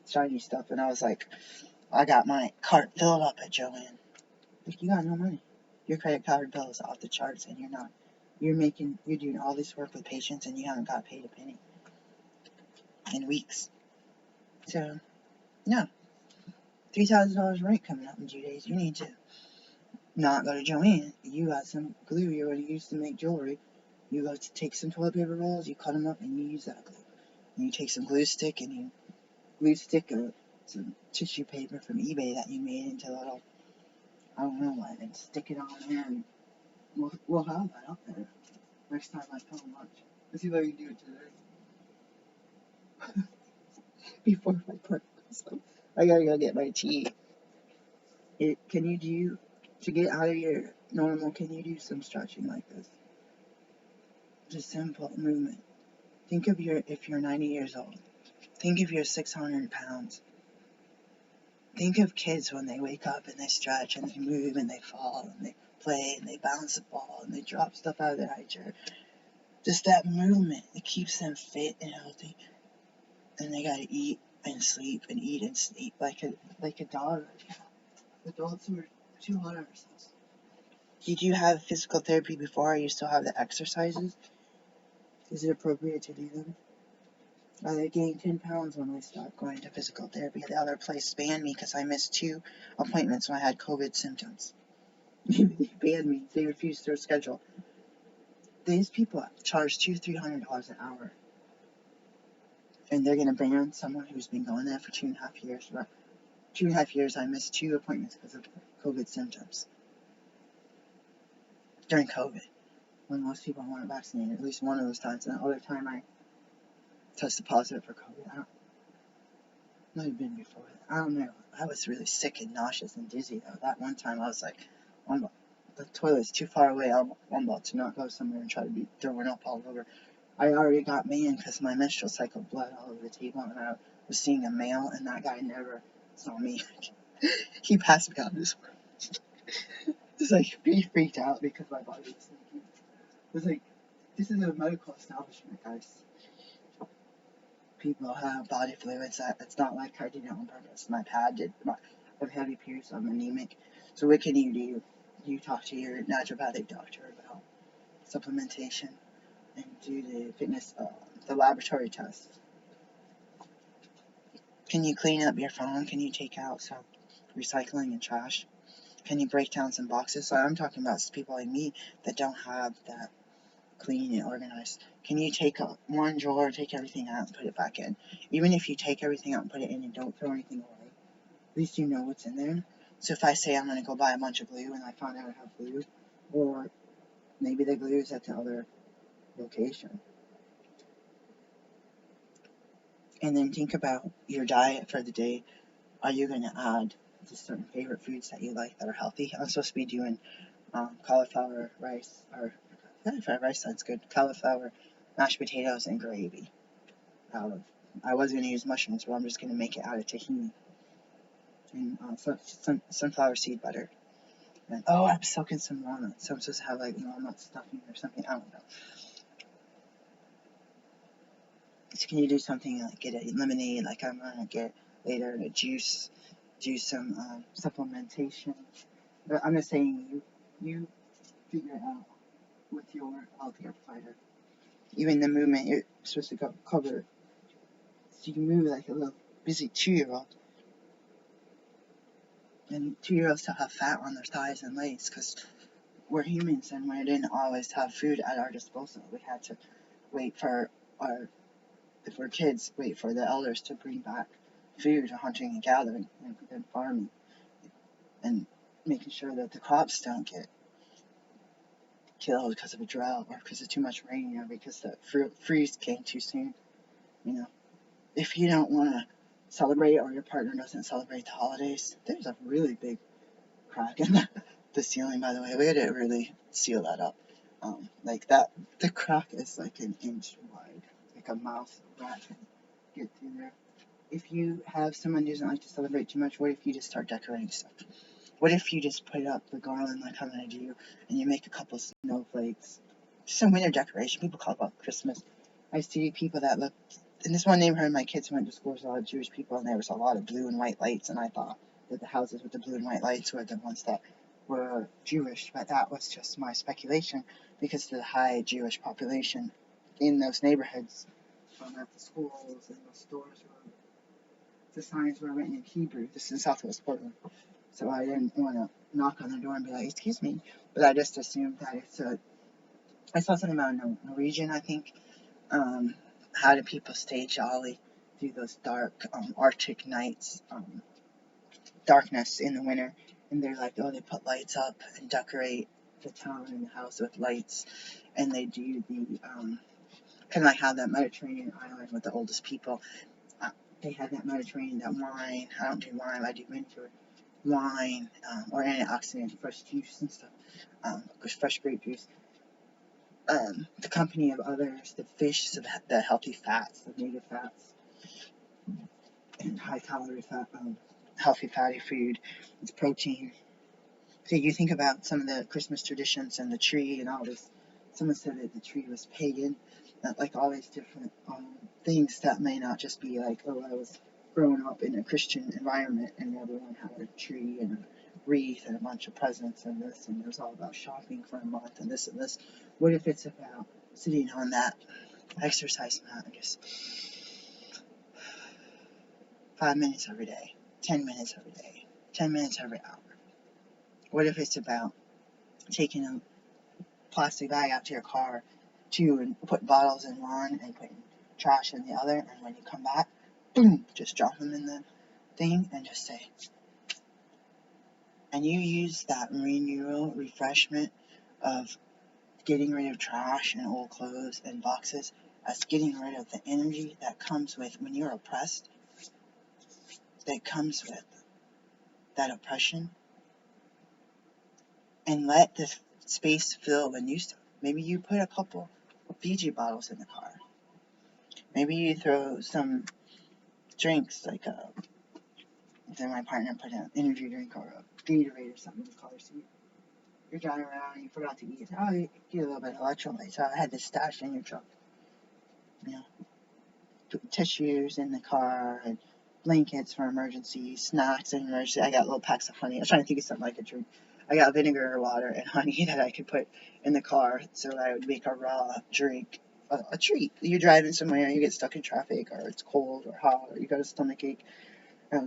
shiny stuff. And I was like, I got my cart filled up at Joann. Like, you got no money. Your credit card bill is off the charts, and you're not. You're doing all this work with patients, and you haven't got paid a penny in weeks. So, no. $3,000 rent coming up in 2 days. You need to not go to Joann. You got some glue you're going to use to make jewelry. You go to take some toilet paper rolls, you cut them up, and you use that glue. And you take some glue stick, and you glue stick some tissue paper from eBay that you made into a little, I don't know what, and stick it on there, and we'll have that up there next time I come lunch. Let's see if I can do it today. Before my part. So I gotta go get my tea. Can you do, to get out of your normal, can you do some stretching like this? Just simple movement. Think of if you're 90 years old. Think of your 600 pounds. Think of kids when they wake up and they stretch and they move and they fall and they play and they bounce the ball and they drop stuff out of their high chair. Just that movement, it keeps them fit and healthy. And they gotta eat and sleep and eat and sleep like a dog. Adults are too hard on ourselves. Did you have physical therapy before? You still have the exercises? Is it appropriate to do them? I gained 10 pounds when I stopped going to physical therapy. The other place banned me because I missed 2 appointments when I had COVID symptoms. They banned me. They refused to schedule. These people charge $200-300 an hour. And they're going to ban someone who's been going there for 2.5 years. For 2.5 years, I missed 2 appointments because of COVID symptoms. During COVID, when most people weren't vaccinated, at least one of those times. And the other time I tested positive for COVID. Might have been before that. I don't know. I was really sick and nauseous and dizzy though. That one time I was like, the toilet's too far away. I'm about to not go somewhere and try to be throwing up all over. I already got banned because my menstrual cycle bled all over the table, and I was seeing a male, and that guy never saw me. He passed me out this way. It's like, he freaked out because my body was thinking. It was like, this is a medical establishment, guys. People have body fluids that it's not like I did it on purpose. My pad did. I have heavy periods, so I'm anemic. So what can you do? You talk to your naturopathic doctor about supplementation and do the fitness, the laboratory tests. Can you clean up your phone? Can you take out some recycling and trash? Can you break down some boxes? So I'm talking about people like me that don't have that clean and organized. Can you take one drawer, take everything out, and put it back in? Even if you take everything out and put it in and don't throw anything away, at least you know what's in there. So if I say I'm going to go buy a bunch of glue and I found out I have glue, or maybe the glue is at the other location. And then think about your diet for the day. Are you going to add just certain favorite foods that you like that are healthy? I'm supposed to be doing cauliflower rice, or cauliflower rice sounds good. Cauliflower mashed potatoes and gravy. I was going to use mushrooms, but I'm just going to make it out of tahini and sunflower seed butter. And I'm soaking some walnuts, so I'm supposed to have like walnut stuffing or something. I don't know. So can you do something like get a lemonade, like I'm gonna get later, a juice, do some supplementation. But I'm just saying, you figure it out with your healthcare provider. Even the movement, you're supposed to cover, so you can move like a little busy 2-year-old. And 2-year-olds still have fat on their thighs and legs because we're humans and we didn't always have food at our disposal. We had to wait for if we're kids, wait for the elders to bring back food, hunting and gathering, and farming, and making sure that the crops don't get killed because of a drought or because of too much rain or because the freeze came too soon. If you don't want to celebrate or your partner doesn't celebrate the holidays, there's a really big crack in the ceiling, by the way. We had to really seal that up. Like that, the crack is like an inch wide, like a mouse rat can get through there. If you have someone who doesn't like to celebrate too much, what if you just start decorating stuff? What if you just put up the garland like I'm going to do, and you make a couple snowflakes? Some winter decoration. People call it about Christmas. I see people that look, in this one neighborhood my kids went to school, there's a lot of Jewish people, and there was a lot of blue and white lights, and I thought that the houses with the blue and white lights were the ones that were Jewish, but that was just my speculation because of the high Jewish population in those neighborhoods. At the schools and the stores the signs were written in Hebrew. This is in Southwest Portland. So I didn't want to knock on the door and be like, excuse me. But I just assumed that it's I saw something about Norwegian, I think. How do people stay jolly through those dark Arctic nights, darkness in the winter? And they're like, they put lights up and decorate the town and the house with lights. And they do the, kind of like how that Mediterranean island with the oldest people, they had that Mediterranean, that wine. I don't do wine, I do vinegar. Wine, or antioxidant, fresh juice and stuff, fresh grape juice. The company of others, the fish, the healthy fats, the native fats, and high calorie fat, healthy fatty food. It's protein. So you think about some of the Christmas traditions and the tree and all this. Someone said that the tree was pagan, like all these different things that may not just be like, I was growing up in a Christian environment and everyone had a tree and a wreath and a bunch of presents and this, and it was all about shopping for a month and this and this. What if it's about sitting on that exercise mat and just 5 minutes every day, 10 minutes every day, 10 minutes every hour? What if it's about taking a plastic bag out to your car and put bottles in one and putting trash in the other, and when you come back, boom, just drop them in the thing and just say, and you use that renewal refreshment of getting rid of trash and old clothes and boxes as getting rid of the energy that comes with when you're oppressed, that comes with that oppression, and let the space fill with new stuff. Maybe you put a couple of Fiji bottles in the car. Maybe you throw some drinks, like then my partner put an energy drink or a Gatorade or something in the car. So you're driving around and you forgot to eat. You get a little bit of electrolytes. So I had this stashed in your truck. Tissues in the car and blankets for emergencies, snacks in emergency. I got little packs of honey. I was trying to think of something I could drink. I got vinegar, water, and honey that I could put in the car so that I would make a raw drink, a treat. You're driving somewhere, you get stuck in traffic, or it's cold or hot, or you got a stomach ache.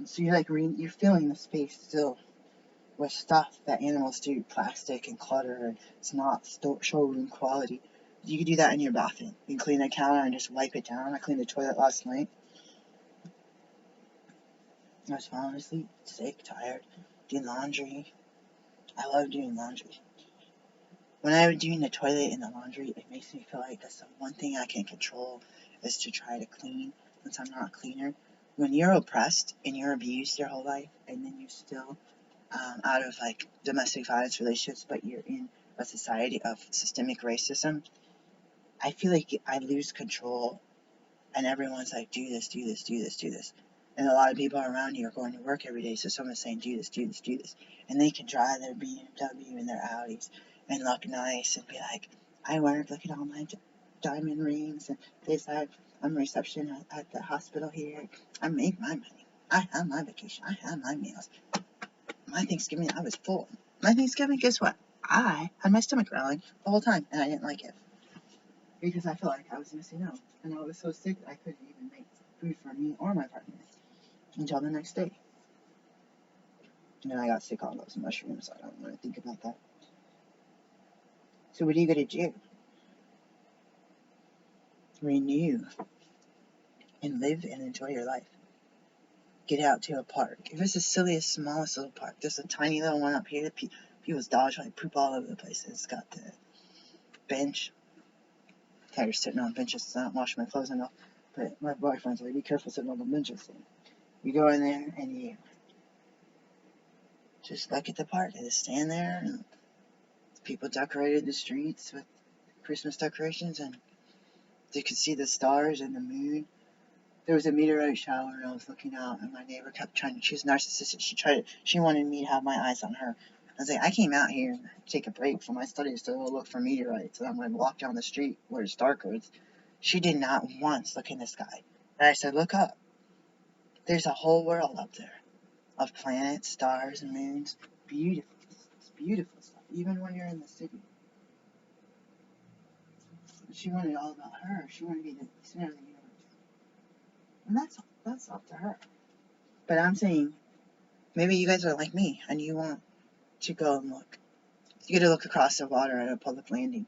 So you're like, you're filling the space still with stuff that animals do, plastic and clutter, and it's not showroom quality. You could do that in your bathroom. You can clean the counter and just wipe it down. I cleaned the toilet last night. I was falling asleep, sick, tired, doing laundry. I love doing laundry. When I'm doing the toilet and the laundry, it makes me feel like that's the one thing I can control is to try to clean, since I'm not a cleaner. When you're oppressed and you're abused your whole life, and then you still, out of like domestic violence relationships, but you're in a society of systemic racism, I feel like I lose control, and everyone's like, do this, do this, do this, do this. And a lot of people around you are going to work every day, so someone's saying, do this, do this, do this. And they can drive their BMW and their Audis and look nice and be like, I work, look at all my diamond rings, and this, I'm a reception at the hospital here. I make my money. I have my vacation. I have my meals. My Thanksgiving, I was full. My Thanksgiving, guess what? I had my stomach growling the whole time, and I didn't like it. Because I felt like I was missing out. And I was so sick I couldn't even make food for me or my partner until the next day. And then I got sick on those mushrooms. I don't want to think about that. So what are you going to do? Renew and live and enjoy your life. Get out to a park. If it's the silliest, smallest little park, there's a tiny little one up here. People's dogs like poop all over the place. It's got the bench. I'm tired of sitting on benches, so I don't wash my clothes enough. But my boyfriend's like, be careful sitting on the benches. You go in there and you just look at the park and just stand there, and people decorated the streets with Christmas decorations, and you could see the stars and the moon. There was a meteorite shower, and I was looking out, and my neighbor kept trying. She was narcissistic. She wanted me to have my eyes on her. I was like, I came out here to take a break from my studies to go look for meteorites, and I'm going to walk down the street where it's darker. She did not once look in the sky. And I said, look up. There's a whole world up there of planets, stars, and moons. Beautiful. It's beautiful stuff, even when you're in the city. She wanted all about her. She wanted to be the center of the universe. And that's up to her. But I'm saying, maybe you guys are like me, and you want to go and look. You get to look across the water at a public landing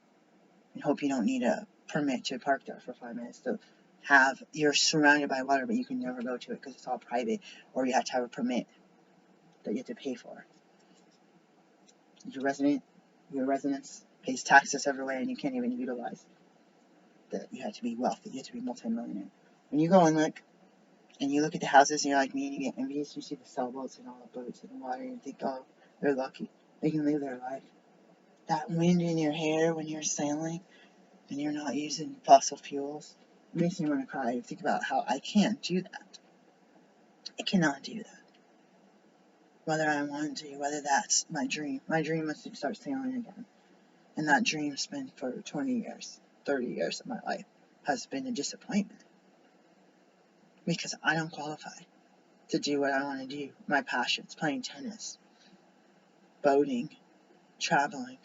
and hope you don't need a permit to park there for 5 minutes to have, you're surrounded by water, but you can never go to it because it's all private, or you have to have a permit that you have to pay for. Your residence pays taxes everywhere, and you can't even utilize that. You have to be wealthy. You have to be multi-millionaire. When you go and look, and you look at the houses, and you're like me, and you get envious. You see the sailboats and all the boats in the water, and you think, oh, they're lucky. They can live their life. That wind in your hair when you're sailing, and you're not using fossil fuels, it makes me want to cry. Think about how I can't do that. I cannot do that. Whether I want to, whether that's my dream. My dream was to start sailing again. And that dream's been for 20 years, 30 years of my life, has been a disappointment. Because I don't qualify to do what I want to do. My passions, playing tennis, boating, traveling,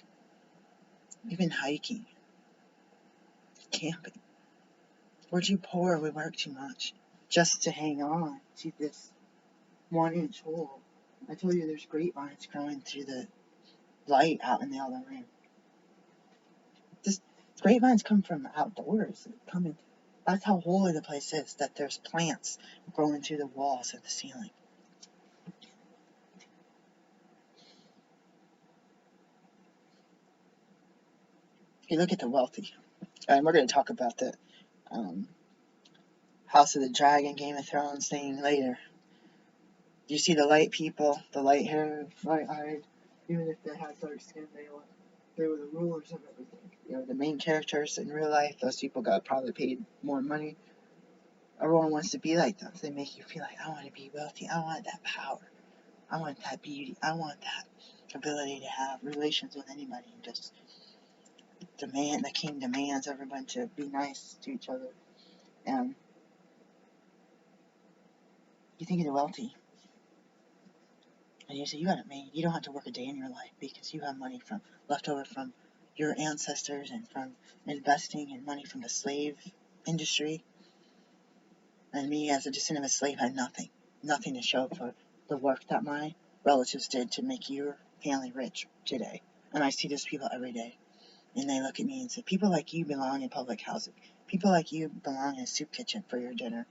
even hiking, camping. We're too poor, we work too much just to hang on to this 1-inch hole. I told you there's grapevines growing through the light out in the other room. This grapevines come from outdoors. That's how holy the place is, that there's plants growing through the walls and the ceiling. You look at the wealthy, and we're going to talk about the House of the Dragon, Game of Thrones thing later. You see the light people, the light hair, light eyed, even if they had dark skin, they were the rulers of everything. You know, the main characters in real life, those people got probably paid more money. Everyone wants to be like them. They make you feel like, I want to be wealthy. I want that power. I want that beauty. I want that ability to have relations with anybody and just the king demands everyone to be nice to each other. And you think of the wealthy, and you say, you got it made. You don't have to work a day in your life because you have money from left over from your ancestors and from investing and money from the slave industry. And me, as a descendant of a slave, had nothing to show for the work that my relatives did to make your family rich today. And I see those people every day. And they look at me and say, people like you belong in public housing. People like you belong in a soup kitchen for your dinner.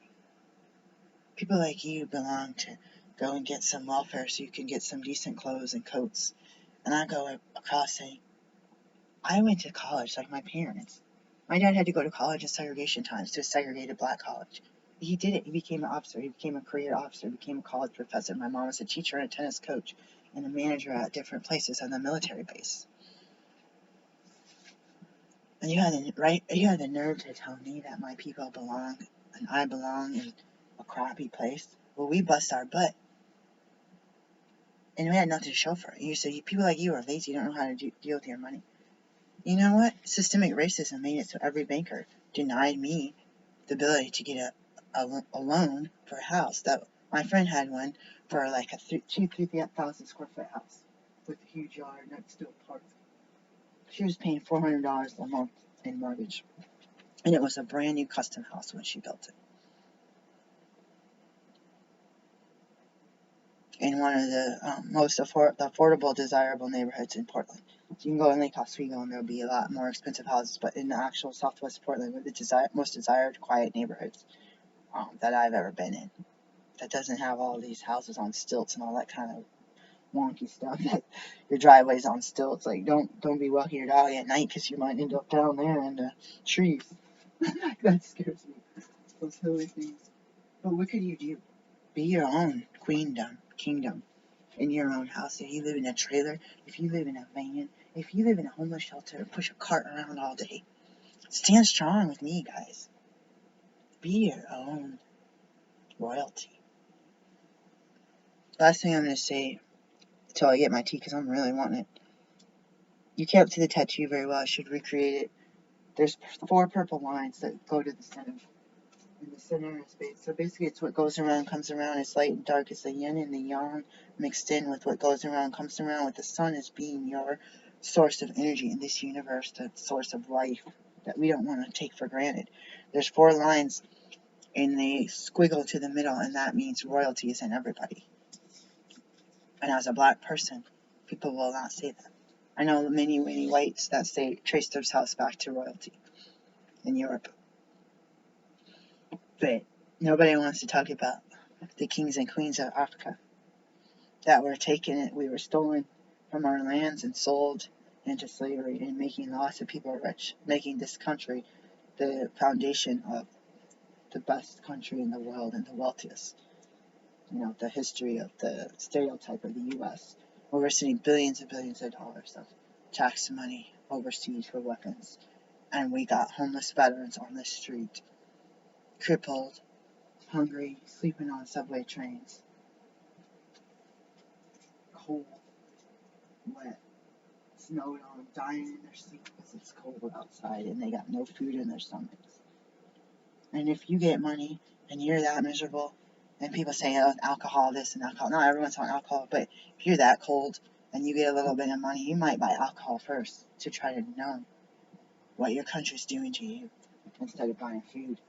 People like you belong to go and get some welfare so you can get some decent clothes and coats. And I go across saying, I went to college like my parents. My dad had to go to college in segregation times, to a segregated black college. He did it. He became an officer. He became a career officer. He became a college professor. My mom was a teacher and a tennis coach and a manager at different places on the military base. And you had the nerve to tell me that my people belong and I belong in a crappy place. Well, we bust our butt and we had nothing to show for it. You say people like you are lazy, you don't know how to deal with your money. You know what? Systemic racism made it so every banker denied me the ability to get a loan for a house. That my friend had one for like a 3,000 square foot house with a huge yard next to a park. She was paying $400 a month in mortgage, and it was a brand new custom house when she built it in one of the most affordable, desirable neighborhoods in Portland. So you can go in Lake Oswego and there'll be a lot more expensive houses, but in the actual Southwest Portland, the most desired, quiet neighborhoods that I've ever been in, that doesn't have all these houses on stilts and all that kind of wonky stuff. That your driveway's on stilts. Like don't be walking your dog at night because you might end up down there in the trees. That scares me. Those silly things. But what could you do? Be your own kingdom in your own house. If you live in a trailer, if you live in a van, if you live in a homeless shelter, push a cart around all day. Stand strong with me, guys. Be your own royalty. Last thing I'm going to say until I get my tea, because I'm really wanting it. You can't see the tattoo very well. I should recreate it. There's 4 purple lines that go to the center. In the center of space. So basically it's what goes around, comes around. It's light and dark. It's the yin and the yang mixed in with what goes around, comes around, with the sun as being your source of energy in this universe, the source of life that we don't want to take for granted. There's 4 lines and they squiggle to the middle, and that means royalty is in everybody. And as a black person, people will not say that. I know many whites that trace themselves back to royalty in Europe. But nobody wants to talk about the kings and queens of Africa that were taken, we were stolen from our lands and sold into slavery, and making lots of people rich, making this country the foundation of the best country in the world and the wealthiest. You know, the history of the stereotype of the U.S., where we're sending billions and billions of dollars of tax money overseas for weapons, and we got homeless veterans on the street, crippled, hungry, sleeping on subway trains, cold, wet, snowed on, dying in their sleep because it's cold outside and they got no food in their stomachs. And if you get money and you're that miserable, and people say, oh, alcohol this and alcohol, not everyone's on alcohol, but if you're that cold and you get a little bit of money, you might buy alcohol first to try to know what your country's doing to you instead of buying food.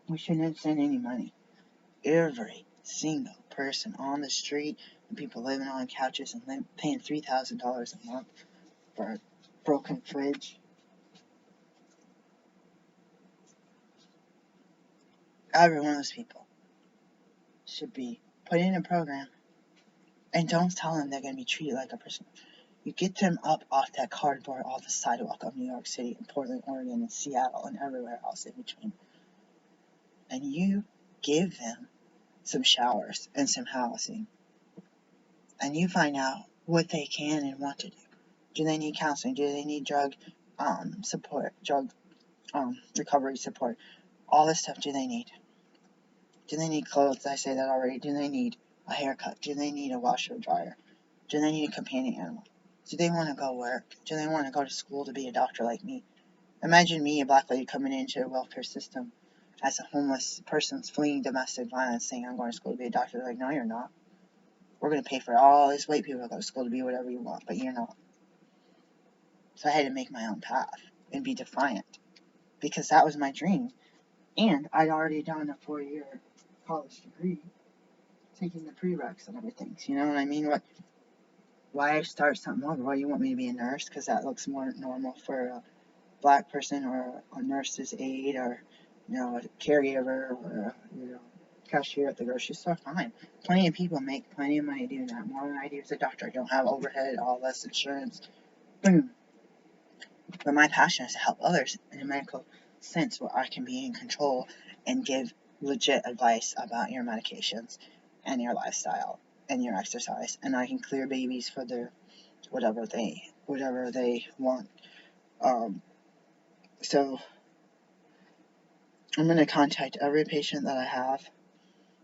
We shouldn't send any money. Every single person on the street, and people living on couches and paying $3,000 a month for a broken fridge. Every one of those people should be put in a program, and don't tell them they're going to be treated like a person. You get them up off that cardboard off the sidewalk of New York City and Portland, Oregon, and Seattle, and everywhere else in between. And you give them some showers and some housing. And you find out what they can and want to do. Do they need counseling? Do they need drug support, drug recovery support? All this stuff do they need? Do they need clothes? I say that already. Do they need a haircut? Do they need a washer or dryer? Do they need a companion animal? Do they want to go work? Do they want to go to school to be a doctor like me? Imagine me, a black lady, coming into a welfare system as a homeless person fleeing domestic violence, saying, I'm going to school to be a doctor. They're like, no, you're not. We're going to pay for all these white people to go to school to be whatever you want, but you're not. So I had to make my own path and be defiant, because that was my dream. And I'd already done a 4-year college degree, taking the prereqs and everything. So you know what I mean? Why start something over? Why you want me to be a nurse? Because that looks more normal for a black person, or a nurse's aide, or a caregiver, or cashier at the grocery store. Fine. Plenty of people make plenty of money doing that. More than I do as a doctor. I don't have overhead, all less insurance. Boom. But my passion is to help others in a medical sense, where I can be in control and give legit advice about your medications and your lifestyle. and your exercise, and I can clear babies for their whatever they want. So I'm going to contact every patient that I have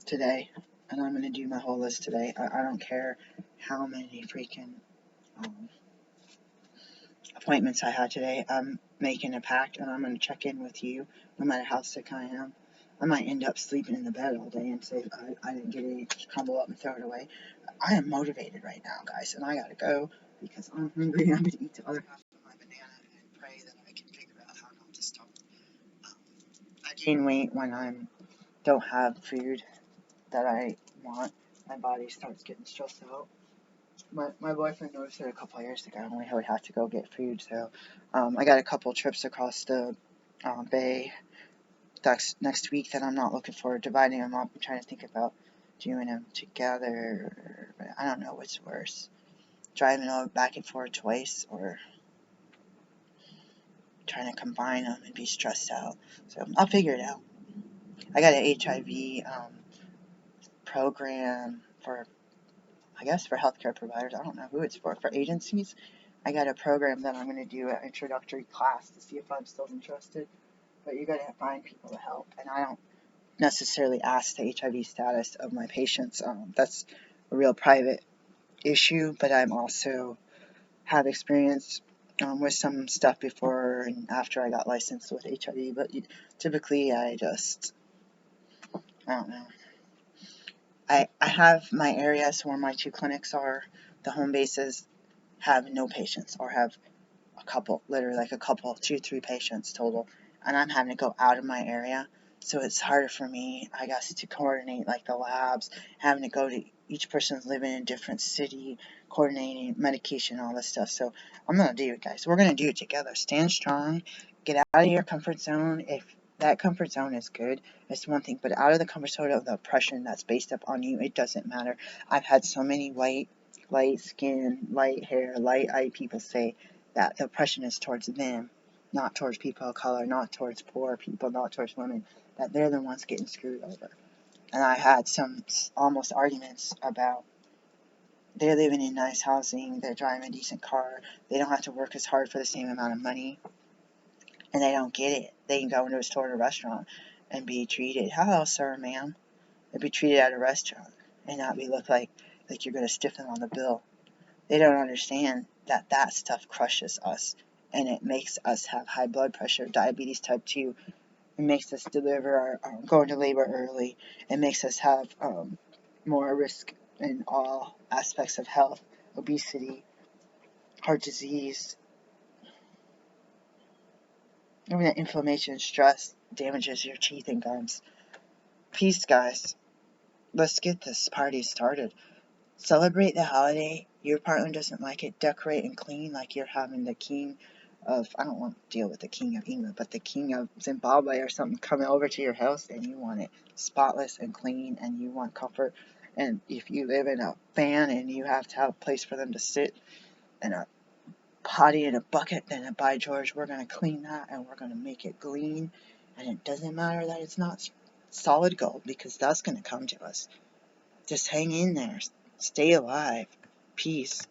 today, and I'm going to do my whole list today. I don't care how many freaking appointments I had today. I'm making a pact, and I'm going to check in with you no matter how sick I am. I might end up sleeping in the bed all day and say I didn't get any, just crumble up and throw it away. I am motivated right now, guys, and I gotta go because I'm hungry. I'm gonna eat the other half of my banana and pray that I can figure out how not to stop. Um, I gain weight when I don't have food that I want. My body starts getting stressed out. My boyfriend noticed it a couple of years ago when we would have to go get food. So I got a couple trips across the bay next week that I'm not looking forward to dividing them up. I'm trying to think about doing them together. But I don't know what's worse. Driving over back and forth twice or trying to combine them and be stressed out. So I'll figure it out. I got an HIV program for, I guess, for healthcare providers. I don't know who it's for agencies. I got a program that I'm going to do an introductory class to see if I'm still interested. But you got to find people to help. And I don't necessarily ask the HIV status of my patients. That's a real private issue, but I'm also have experience with some stuff before and after I got licensed with HIV, but typically I don't know. I have my areas where my 2 clinics are. The home bases have no patients or have a couple, literally like a couple, 2, 3 patients total, and I'm having to go out of my area. So it's harder for me, I guess, to coordinate like the labs, having to go to each person's living in a different city, coordinating medication, all this stuff. So I'm going to do it, guys. We're going to do it together. Stand strong. Get out of your comfort zone. If that comfort zone is good, it's one thing. But out of the comfort zone of the oppression that's based up on you, it doesn't matter. I've had so many light skin, light hair, light eye people say that the oppression is towards them, not towards people of color, not towards poor people, not towards women, that they're the ones getting screwed over. And I had some almost arguments about they're living in nice housing, they're driving a decent car, they don't have to work as hard for the same amount of money, and they don't get it. They can go into a store or a restaurant and be treated, hello sir, ma'am, and be treated at a restaurant and not be looked like you're going to stiff them on the bill. They don't understand that that stuff crushes us, and it makes us have high blood pressure, diabetes type 2. It makes us deliver go into labor early. It makes us have more risk in all aspects of health, obesity, heart disease. Even that inflammation and stress damages your teeth and gums. Peace, guys. Let's get this party started. Celebrate the holiday. Your partner doesn't like it. Decorate and clean like you're having the king of, I don't want to deal with the king of England, but the king of Zimbabwe or something coming over to your house, and you want it spotless and clean, and you want comfort. And if you live in a van and you have to have a place for them to sit and a potty and a bucket, then by George, we're going to clean that and we're going to make it clean. And it doesn't matter that it's not solid gold, because that's going to come to us. Just hang in there. Stay alive. Peace.